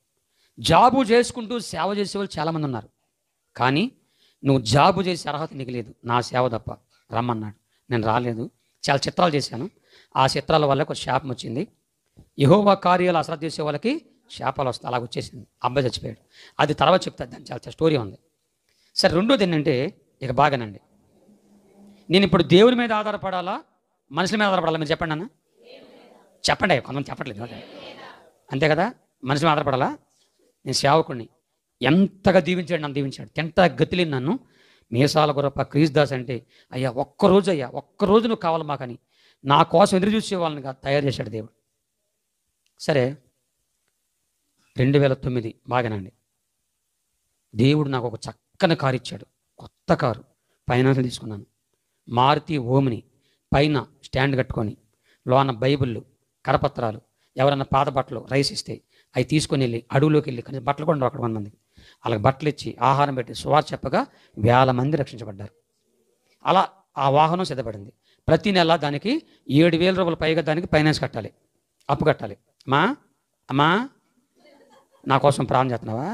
జాబు చేసుకుంటూ సేవ చేసేవాళ్ళు చాలామంది ఉన్నారు, కానీ నువ్వు జాబు చేసే అర్హత నీకు లేదు, నా సేవ తప్ప. రమ్మన్నాడు. నేను రాలేదు. చాలా చిత్రాలు చేశాను. ఆ చిత్రాల వల్ల ఒక శాపం వచ్చింది. యెహోవా కార్యాలు అశ్రద్ధ చేసే వాళ్ళకి శాపాలు వస్తాయి. అలాగ వచ్చేసింది. అబ్బాయి చచ్చిపోయాడు. అది తర్వాత చెప్తాను, దాని చాలా స్టోరీ ఉంది. సరే, రెండోది ఏంటంటే, ఇక బాగానండి, నేను ఇప్పుడు దేవుని మీద ఆధారపడాలా మనుషుల మీద ఆధారపడాలా? మీరు చెప్పండి అన్న, చెప్పండి. కొంతమంది చెప్పట్లేదు అంతే కదా. మనుషుల మీద ఆధారపడాలా? నేను సేవకుడిని. ఎంతగా దీవించాడు, నన్ను దీవించాడు. తింటా గతిలేని నన్ను మీసాల గొరప క్రీస్తుదాస్ అంటే, అయ్యా ఒక్కరోజు నువ్వు కావాలి మాకని నా కోసం ఎదురు చూసే వాళ్ళని తయారు చేశాడు దేవుడు. సరే, 2009 బాగానండి, దేవుడు నాకు ఒక చక్కని కారు ఇచ్చాడు. కొత్త కారు, ఫైనాన్స్ తీసుకున్నాను. మారుతి ఓమిని, పైన స్టాండ్ కట్టుకొని, లోన బైబిళ్ళు, కరపత్రాలు, ఎవరైనా పాత బట్టలు రైస్ ఇస్తే అవి తీసుకొని వెళ్ళి అడవులోకి వెళ్ళి, కానీ బట్టలు కూడా అక్కడ 100 మందికి వాళ్ళకి బట్టలు ఇచ్చి ఆహారం పెట్టి సువార్త చెప్పగా 1000 మంది రక్షించబడ్డారు. అలా ఆ వాహనం సిద్ధపడింది. ప్రతి నెల దానికి 7,000 రూపాయలు పైగా దానికి ఫైనాన్స్ కట్టాలి, అప్పు కట్టాలి. అమ్మా నా కోసం ప్రాణం చేస్తున్నావా?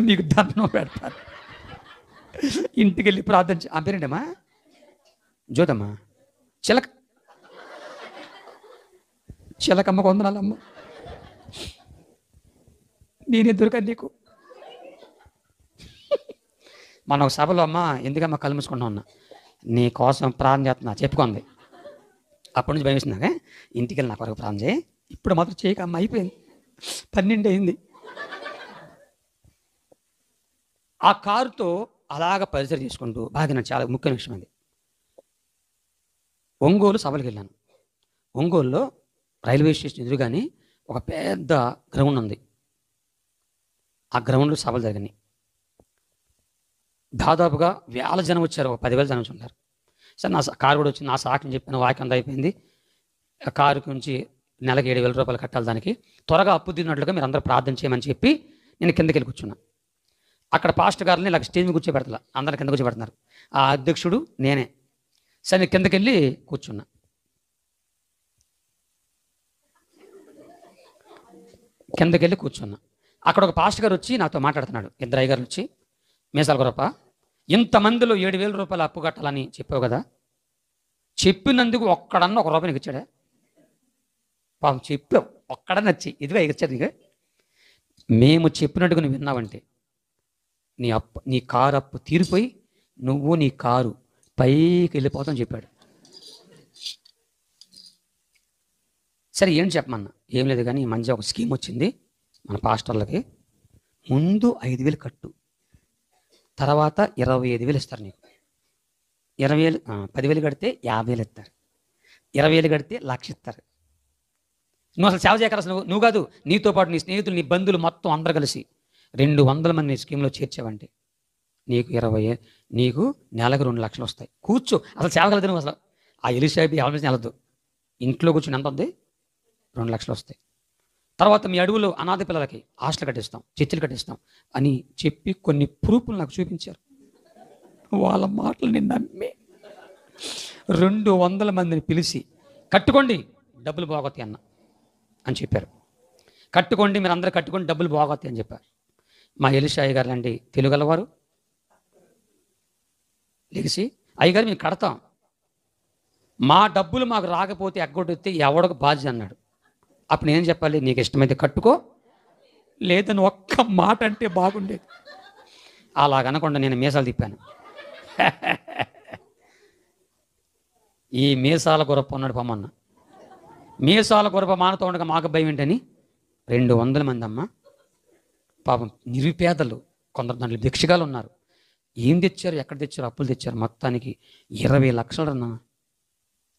మీకు దండం పెడతారు. ఇంటికి వెళ్ళి ప్రార్థన ఆ పేరేంటమ్మా? జ్యోతమ్మా, చిలకమ్మ కొందనాలమ్మ, నేనే దొరికాను నీకు. మన ఒక సభలో, అమ్మ ఎందుకమ్మా కళ్ళు మూసుకుంటున్నా ఉన్నా, నీ కోసం ప్రార్థన చేస్తున్నా చెప్పుకుంది. అప్పటి నుంచి భయం వేసిందాగా, ఇంటికి వెళ్ళి నా కొరకు ప్రార్థన చేయి. ఇప్పుడు మాత్రం చేయకమ్మ, అయిపోయింది, 12 అయింది. ఆ కారుతో అలాగ పరిచయం చేసుకుంటూ బాగా, నాకు చాలా ముఖ్యమైన విషయం అది. ఒంగోలు సభలకు వెళ్ళాను. ఒంగోలులో రైల్వే స్టేషన్ ఎదురుగానే ఒక పెద్ద గ్రౌండ్ ఉంది. ఆ గ్రౌండ్లో సభలు జరిగినాయి. దాదాపుగా 1000 జనం వచ్చారు, ఒక 10,000 జనం ఉంటారు. సరే, నా కారు కూడా వచ్చింది. నా సాక్షిని చెప్పిన వాక్యం అంతా అయిపోయింది. ఆ కారుకి నుంచి నెలకి 7,000 రూపాయలు కట్టాలి. దానికి త్వరగా అప్పు తీరినట్లుగా మీరు అందరూ ప్రార్థన చేయమని చెప్పి నేను కిందకి వెళ్ళి కూర్చున్నా. అక్కడ పాస్టర్ గారిని ఇలా స్టేజ్ మీద కూర్చోబెడతా, అందరిని కింద కూర్చోబెడుతున్నారు. ఆ అధ్యక్షుడు నేనే. సరే, నేను కిందకి వెళ్ళి కూర్చున్నా. అక్కడ ఒక పాస్టర్ గారు వచ్చి నాతో మాట్లాడుతున్నాడు. 2 అయ్యగారులు వచ్చి, మీసాల గొరప, ఇంతమందిలో 7,000 రూపాయలు అప్పు కట్టాలని చెప్పావు కదా, చెప్పినందుకు ఒక్కడన్నా 1 రూపాయి నీకు ఇచ్చాడా? పాపం చెప్పావు, ఒక్కడన్నా వచ్చి ఇదిగా ఇచ్చారు నీకు. మేము చెప్పినట్టుగా నువ్వు విన్నావంటే నీ కారు అప్పు తీరిపోయి నువ్వు నీ కారు పైకి వెళ్ళిపోతావు చెప్పాడు. సరే, ఏం చెప్పమన్నా? ఏం లేదు, కానీ మంచిగా ఒక స్కీమ్ వచ్చింది మన పాస్టర్లకి. ముందు 5,000 కట్టు, తర్వాత 25,000 ఇస్తారు నీకు. 10,000 కడితే 50,000 ఇస్తారు, 20,000 కడితే 1,00,000 ఇస్తారు. నువ్వు అసలు సేవ చేయగలరు. అసలు నువ్వు కాదు, నీతో పాటు నీ స్నేహితులు, నీ బంధువులు మొత్తం అందరూ కలిసి 200 మంది నీ స్కీమ్లో చేర్చావంటే నీకు నీకు నెలకు 2 లక్షలు వస్తాయి. కూర్చో, అసలు సేవ కలదు నువ్వు. అసలు ఆ ఎలిషాబి ఎవరి వెళ్ళదు, ఇంట్లో కూర్చొని ఎంత ఉంది? 2 లక్షలు వస్తాయి. తర్వాత మీ అడవులో అనాథ పిల్లలకి హాస్టల్ కట్టిస్తాం, చర్చిలు కట్టిస్తాం అని చెప్పి కొన్ని ప్రూఫ్లు నాకు చూపించారు. వాళ్ళ మాటలు నేను నమ్మి 200 మందిని పిలిచి, కట్టుకోండి డబ్బులు బాగొతాయి అని చెప్పారు. కట్టుకోండి, మీరు అందరూ కట్టుకోండి, డబ్బులు బాగొతాయి అని చెప్పారు. మా ఎలిషా అయ్యగారు లాంటి తెలుగలవారు లెగిసి, అయ్యగారు మేము కడతాం, మా డబ్బులు మాకు రాకపోతే ఎగ్గొడితే ఎవడకు బాధ్యత అన్నాడు. అప్పుడు నేనేం చెప్పాలి? నీకు ఇష్టమైతే కట్టుకో, లేదని ఒక్క మాట అంటే బాగుండేది. అలాగనకుండా నేను మీసాలు తిప్పాను. ఈ మీసాల గురప్ప ఉన్నాడు పొమ్మన్న. మీసాల గురప్ప మానతో ఉండగా మాకు భయం ఏంటని 200 మంది అమ్మ, పాపం నిరుపేదలు, కొందరు దాంట్లో భిక్షగాలు ఉన్నారు. ఏం తెచ్చారు, ఎక్కడ తెచ్చారు, అప్పులు తెచ్చారు. మొత్తానికి 20 లక్షలు అన్న.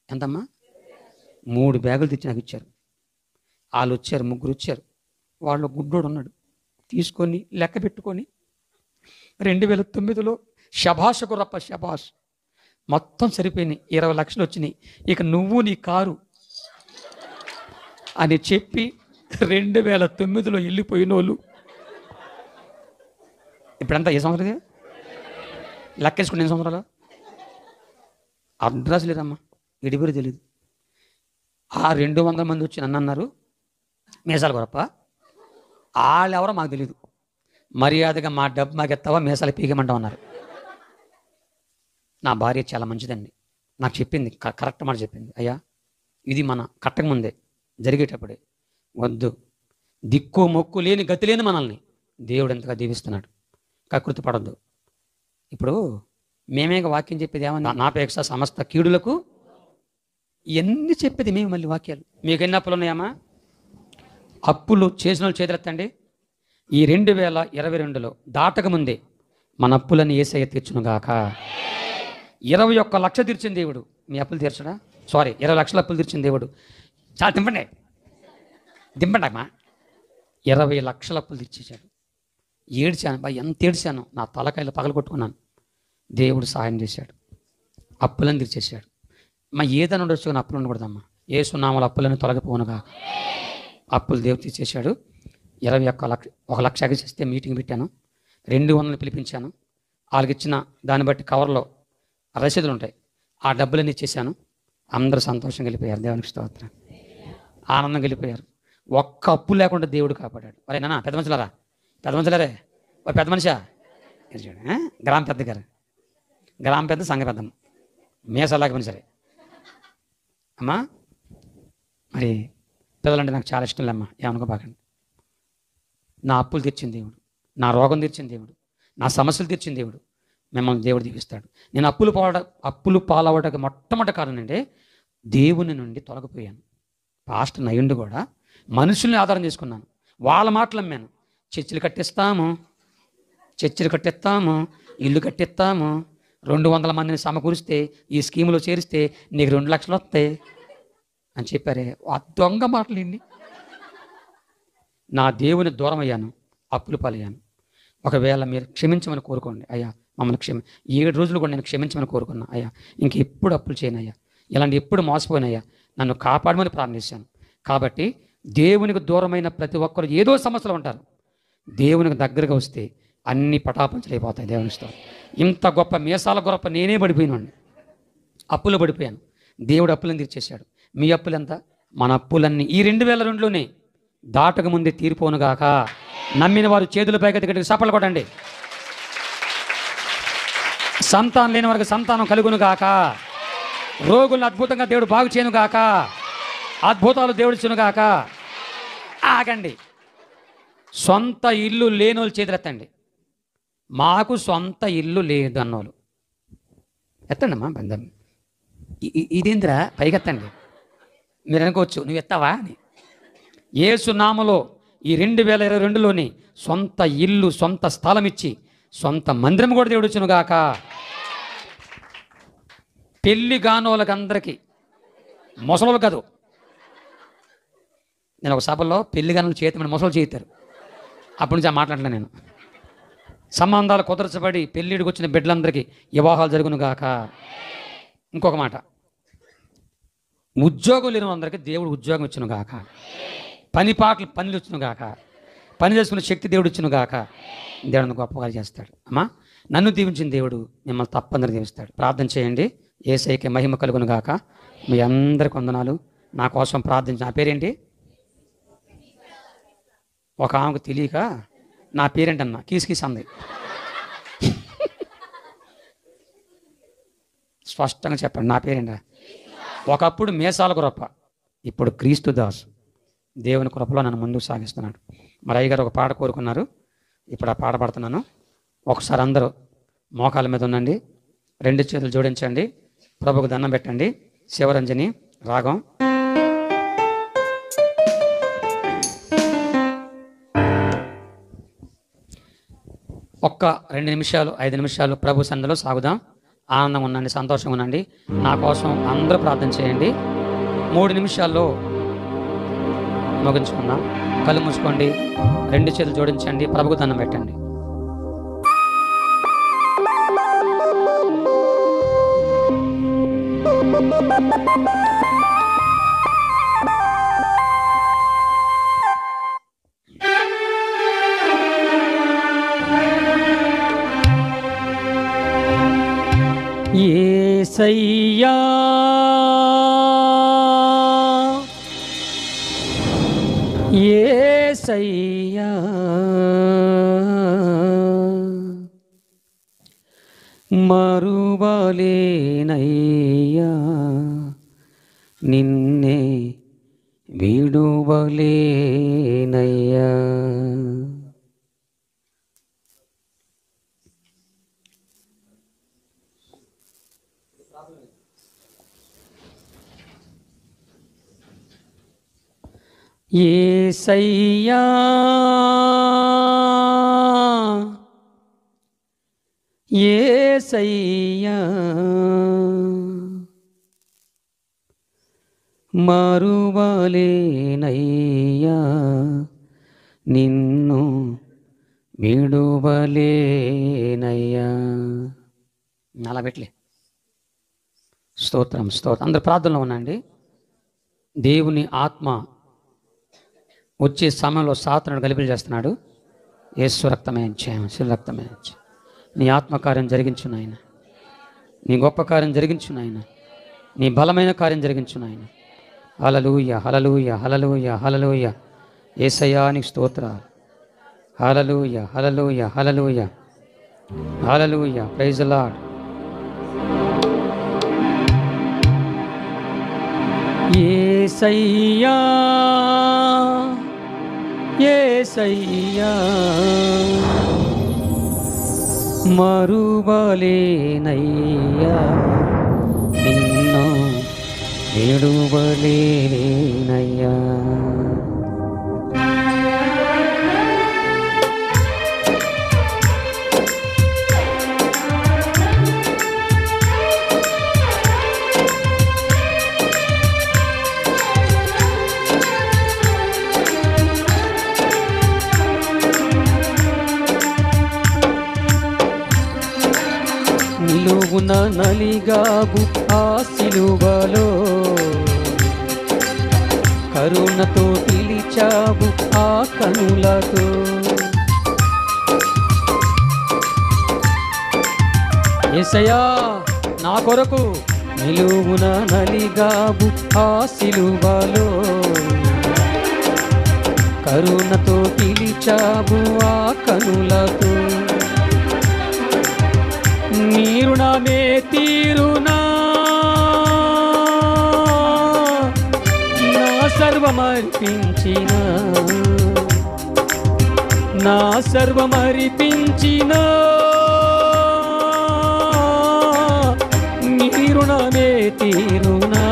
ఎంతమ్మా? 3 బ్యాగులు తెచ్చి నాకు ఇచ్చారు. వాళ్ళు వచ్చారు, 3 వచ్చారు. వాళ్ళు గుడ్డోడు ఉన్నాడు, తీసుకొని లెక్క పెట్టుకొని 2009లో శభాష్ గురప్ప శభాష్, మొత్తం సరిపోయినాయి, 20 లక్షలు వచ్చినాయి. ఇక నువ్వు నీ కారు అని చెప్పి 2009లో వెళ్ళిపోయిన వాళ్ళు ఇప్పుడంతా ఏ సంవత్సరం లెక్కేసుకుని 8 సంవత్సరాలు అడ్రస్ లేదమ్మా, ఇడిపిరి తెలియదు. ఆ 200 మంది వచ్చి నన్ను అన్నారు, మీసాల గురప్ప వాళ్ళెవరో మాకు తెలియదు, మర్యాదగా మా డబ్బు మాకు ఎత్తావా, మీసాలు పీకమంటాం అన్నారు. నా భార్య చాలా మంచిదండి, నాకు చెప్పింది, కరెక్ట్ మాట చెప్పింది. అయ్యా ఇది మన కట్టక ముందే జరిగేటప్పుడే, వద్దు, దిక్కు మొక్కు లేని గతి లేని మనల్ని దేవుడు ఎంతగా దీవిస్తున్నాడు, కకృతి పడద్దు. ఇప్పుడు మేమే వాక్యం చెప్పేది ఏమన్నా, నాపేక్ష సమస్త కీడులకు ఇవన్నీ చెప్పేది మేము. మళ్ళీ వాక్యాలు మీకు ఎన్ని అప్పులు ఉన్నాయమ్మా? అప్పులు చేసిన వాళ్ళు చేతులెత్తండి. ఈ 2022లో దాటకముందే మన అప్పులని యేసయ్య తీర్చునుగాక. 21 లక్షలు తీర్చిన దేవుడు మీ అప్పులు తీర్చడా? 20 లక్షల అప్పులు తీర్చిన దేవుడు. చాలా దింపండి అమ్మా. 20 లక్షల అప్పులు తీర్చేశాడు. ఏడ్చాను బా, ఎంత ఏడ్చాను, నా తలకాయలు పగలు కొట్టుకున్నాను. దేవుడు సహాయం చేశాడు, అప్పులను తీర్చేశాడు. మా ఏదైనా ఉండొచ్చు కానీ అప్పులు ఉండకూడదమ్మా. యేసు నామములో అప్పులను తొలగిపోనుగా. అప్పులు దేవుడు తీర్చేశాడు. 1 లక్ష ఎగసేస్తే మీటింగ్ పెట్టాను, 200 పిలిపించాను. వాళ్ళకి ఇచ్చిన దాన్ని బట్టి కవర్లో రసీదులు ఉంటాయి, ఆ డబ్బులన్నీ ఇచ్చేసాను. అందరూ సంతోషంగా వెళ్ళిపోయారు. దేవునికి స్తోత్రం, ఆనందంగా వెళ్ళిపోయారు. ఒక్క అప్పు లేకుండా దేవుడు కాపాడాడు. అరే నాన్న, పెద్ద మనుషులారా, పెద్ద మనుషులారే, పెద్ద మనిషా, గ్రామ పెద్ద గారు, గ్రామ పెద్ద, సంఘ పెద్దమ్మ, మేసలాగమని సరే అమ్మా. మరి పిల్లలంటే నాకు చాలా ఇష్టం లేమ్మా, ఏమనుకోబాకండి. నా అప్పులు తీర్చిన దేవుడు, నా రోగం తీర్చిన దేవుడు, నా సమస్యలు తీర్చిన దేవుడు, మిమ్మల్ని దేవుడు దీవిస్తాడు. నేను అప్పులు పాలవడానికి మొట్టమొదటి కారణం అంటే దేవుని నుండి తొలగిపోయాను. పాస్టర్ నయ్యుండి కూడా మనుషుల్ని ఆధారం చేసుకున్నాను, వాళ్ళ మాటలు అమ్మాను. చర్చిలు కట్టిస్తాము, ఇల్లు కట్టిస్తాము, 200 మందిని సమకూరిస్తే ఈ స్కీములో చేరిస్తే నీకు 2 లక్షలు వస్తాయి అని చెప్పారే. ఆ దొంగ మాటలు ఇన్ని. నా దేవుని దూరం అయ్యాను, అప్పులు పాలయ్యాను. ఒకవేళ మీరు క్షమించమని కోరుకోండి. అయ్యా మమ్మల్ని 7 రోజులు కూడా నేను క్షమించమని కోరుకున్నా. అయ్యా ఇంక ఎప్పుడు అప్పులు చేయనయ్యా, ఇలాంటి ఎప్పుడు మోసపోయినయ్యా, నన్ను కాపాడమని ప్రార్థించాను. కాబట్టి దేవునికి దూరమైన ప్రతి ఒక్కరు ఏదో సమస్యలు ఉంటారు. దేవునికి దగ్గరగా వస్తే అన్ని పటాపంచలు అయిపోతాయి. దేవుని స్తోత్రం. ఇంత గొప్ప మీసాల గొప్ప నేనే పడిపోయినండి, అప్పులు పడిపోయాను. దేవుడు అప్పులను తీర్చేశాడు. మీ అప్పులు ఎంత? మన అప్పులన్నీ ఈ 2002లోనే దాటక ముందే తీరిపోనుగాక. నమ్మిన వారు చేతుల పైకి సపలు కొట్టండి. సంతానం లేని వారికి సంతానం కలుగునుగాక. రోగులను అద్భుతంగా దేవుడు బాగు చేయనుగాక. అద్భుతాలు దేవుడు ఇచ్చునుగాక. ఆగండి. సొంత ఇల్లు లేనోళ్ళు చేతులెత్తండి. మాకు సొంత ఇల్లు లేదు అన్నోళ్ళు ఎత్తండి అమ్మా. బంధం ఇదేంద్రా పైకెత్తండి. మీరు అనుకోవచ్చు నువ్వు ఎత్తావా అని. యేసు నామములో ఈ 2022లోని సొంత ఇల్లు, సొంత స్థలం ఇచ్చి సొంత మందిరం కూడా దేవుడు ఇచ్చునుగాక. పెళ్లి గానోళ్ళకి అందరికీ, ముసలోళ్ళు కాదు. నేను ఒక సభలో పెళ్లి గానోళ్ళు చేతి ముసలు చేయిస్తారు. అప్పటి నుంచి మాట్లాడలే నేను. సంబంధాలు కుదర్చబడి పెళ్ళిడికి వచ్చిన బిడ్డలందరికీ వివాహాలు జరుగునుగాక. ఇంకొక మాట, ఉద్యోగం లేని అందరికీ దేవుడు ఉద్యోగం ఇచ్చునుగాక. పనులు ఇచ్చునుగాక. పని చేసుకునే శక్తి దేవుడు ఇచ్చునుగాక. దేవుడిని గొప్పగా చేస్తాడు. అమ్మా, నన్ను దీవించిన దేవుడు మిమ్మల్ని తప్పందరూ దీవిస్తాడు. ప్రార్థన చేయండి. యేసయ్యకి మహిమ కలుగునుగాక. మీ అందరికి వందనాలు. నా కోసం ప్రార్థించి. నా పేరేంటి? ఒక ఆమెకు తెలియక నా పేరేంటన్నా కీస్ అంది. స్పష్టంగా చెప్పండి, నా పేరేంటా? ఒకప్పుడు మీసాల కృప, ఇప్పుడు క్రీస్తు దాసు. దేవుని కృపలో నన్ను ముందుకు సాగిస్తున్నాడు. మరి అయ్యగారు ఒక పాట కోరుకున్నారు, ఇప్పుడు ఆ పాట పాడుతున్నాను. ఒకసారి అందరూ మోకాల మీద ఉండండి, రెండు చేతులు జోడించండి, ప్రభుకు దండం పెట్టండి. శివరంజని రాగం. ఒక్క 2 నిమిషాలు 5 నిమిషాలు ప్రభు సన్నిధిలో సాగుదాం. ఆనందంగా ఉండండి, సంతోషంగా ఉండండి. నా కోసం అందరూ ప్రార్థన చేయండి. 3 నిమిషాల్లో ముగించుకుందాం. కళ్ళు మూసుకోండి, రెండు చేతులు జోడించండి, ప్రభుకు దండం పెట్టండి. యేసయ్యా యేసయ్యా మరువలేనయ్యా నిన్నే విడువలేనయ్యా. యేసయ్యా యేసయ్యా మరువలేనయ్యా నిన్ను విడువలేనయ్యా. అలా పెట్టలే. స్తోత్రం స్తోత్రం. అందరు ప్రార్థనలో ఉండండి. దేవుని ఆత్మ వచ్చే సమయంలో సాతానుడు గలిబిలి చేస్తున్నాడు. యేసు రక్తమే జయం, శిల రక్తమే జయం. నీ ఆత్మకార్యం జరిగించు నాయన, నీ గొప్ప కార్యం జరిగించు నాయన, నీ బలమైన కార్యం జరిగించు నాయన. హల్లెలూయా హల్లెలూయా హల్లెలూయా హల్లెలూయా. యేసయ్యా నీకు స్తోత్రాలు. Hallelujah hallelujah hallelujah hallelujah. Praise the Lord. యేసయ్యా యేసయ్యా మరువలేనయ్యా నిన్ను విడువలేనయ్యా. నిలువున నలిగావు ఆ సిలువలో, కరుణతో పిలిచావు ఆ కనులతో. యేసయ్యా నా కొరకు నిలువున నలిగావు ఆ సిలువలో, కరుణతో పిలిచావు ఆ కనులతో. నీ రుణమే తీరునా, నా సర్వమర్పించిన, నా సర్వమర్పించిన. నీ రుణమే తీరునా,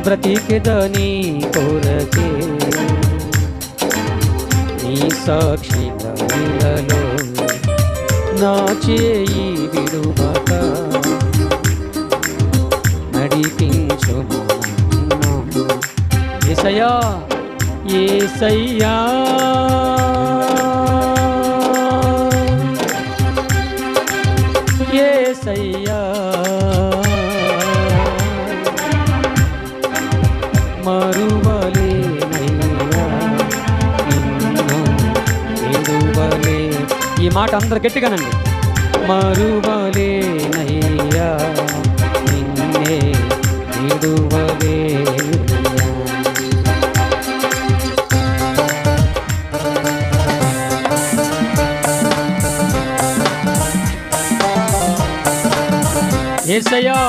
బ్రతికెదని కొరకే నీ సాక్షి దయలలో నా చేయి విడువక నడిపించుము. యేసయ్యా యేసయ్యా యేసయ్యా మరువలేనయ్యా నిన్ను విడువలే. ఈ మాట అందరు గట్టిగానండి. మరువలేనయ్యా నిన్నే విడువలేనయ్యా. యేసయ్యా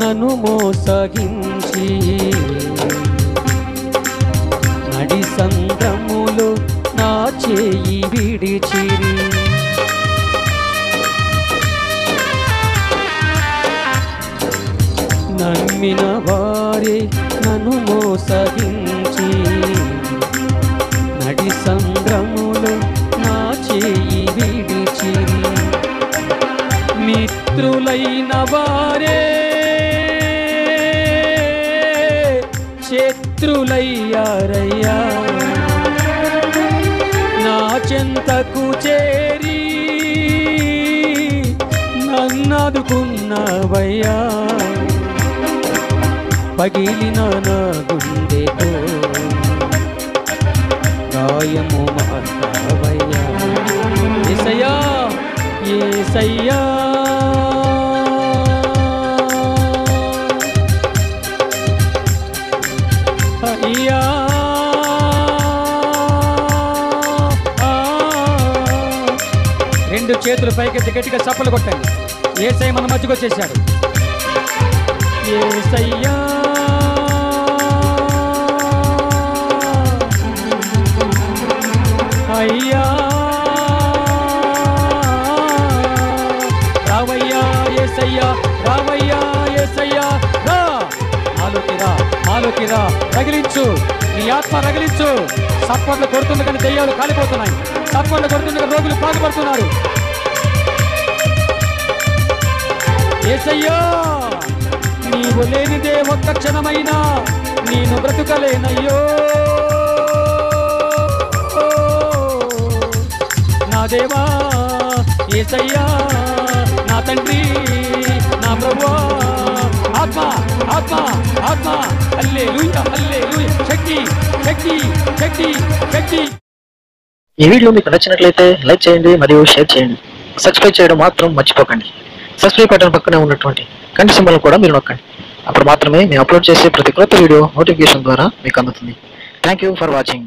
నన్ను మోసగించి నడి సంద్రములో నా చేయి విడిచిరి. నమ్మిన వారే నన్ను మోసగించి నడి సంద్రములో నా చేయి విడిచిరి. మిత్రులైన వారే శత్రులయ్యారయ్యా, నా చెంతకు చేరి నన్నాదుకున్నావయ్యా. పగిలిన నా గుండెతో గాయము మార్చావయ్యా. యేసయ్యా యేసయ్యా, అయ్యా రెండు చేతులు పైకెత్తి గట్టిగా చప్పలు కొట్టండి. యేసయ్య మన మధ్యకు వచ్చేసాడు. యేసయ్యా అయ్యా, రావయ్యా యేసయ్యా, రావయ్యా యేసయ్యా, రా ఆలోకి రా, ఆలోకి రా, రగిలించు నీ ఆత్మ రగిలించు. సప్పట్లు కొడుతుంది కానీ దెయ్యాలు కాలిపోతున్నాయి, సప్పట్లు కొడుతుంది కానీ రోగులు బాగుపడుతున్నారు. యేసయ్యా నీవు లేనిదే ఒక్క క్షణమైనా నేను బ్రతుకలేనయ్యో. నా దేవా యేసయ్యా, నా తండ్రి, నా ప్రభువా, ఆత్మ ఆత్మ ఆత్మ, హల్లెలూయా హల్లెలూయా, శక్తి శక్తి శక్తి శక్తి. ఈ వీడియో మీకు నచ్చినట్లయితే లైక్ చేయండి మరియు షేర్ చేయండి. సబ్స్క్రైబ్ చేయడం మాత్రం మర్చిపోకండి. సబ్స్క్రైబ్ బటన్ పక్కనే ఉన్నటువంటి గంట సింబల్ కూడా మీరు నొక్కండి. అప్పుడు మాత్రమే మేము అప్లోడ్ చేసే ప్రతి కొత్త వీడియో నోటిఫికేషన్ ద్వారా మీకు అందుతుంది. Thank you for watching.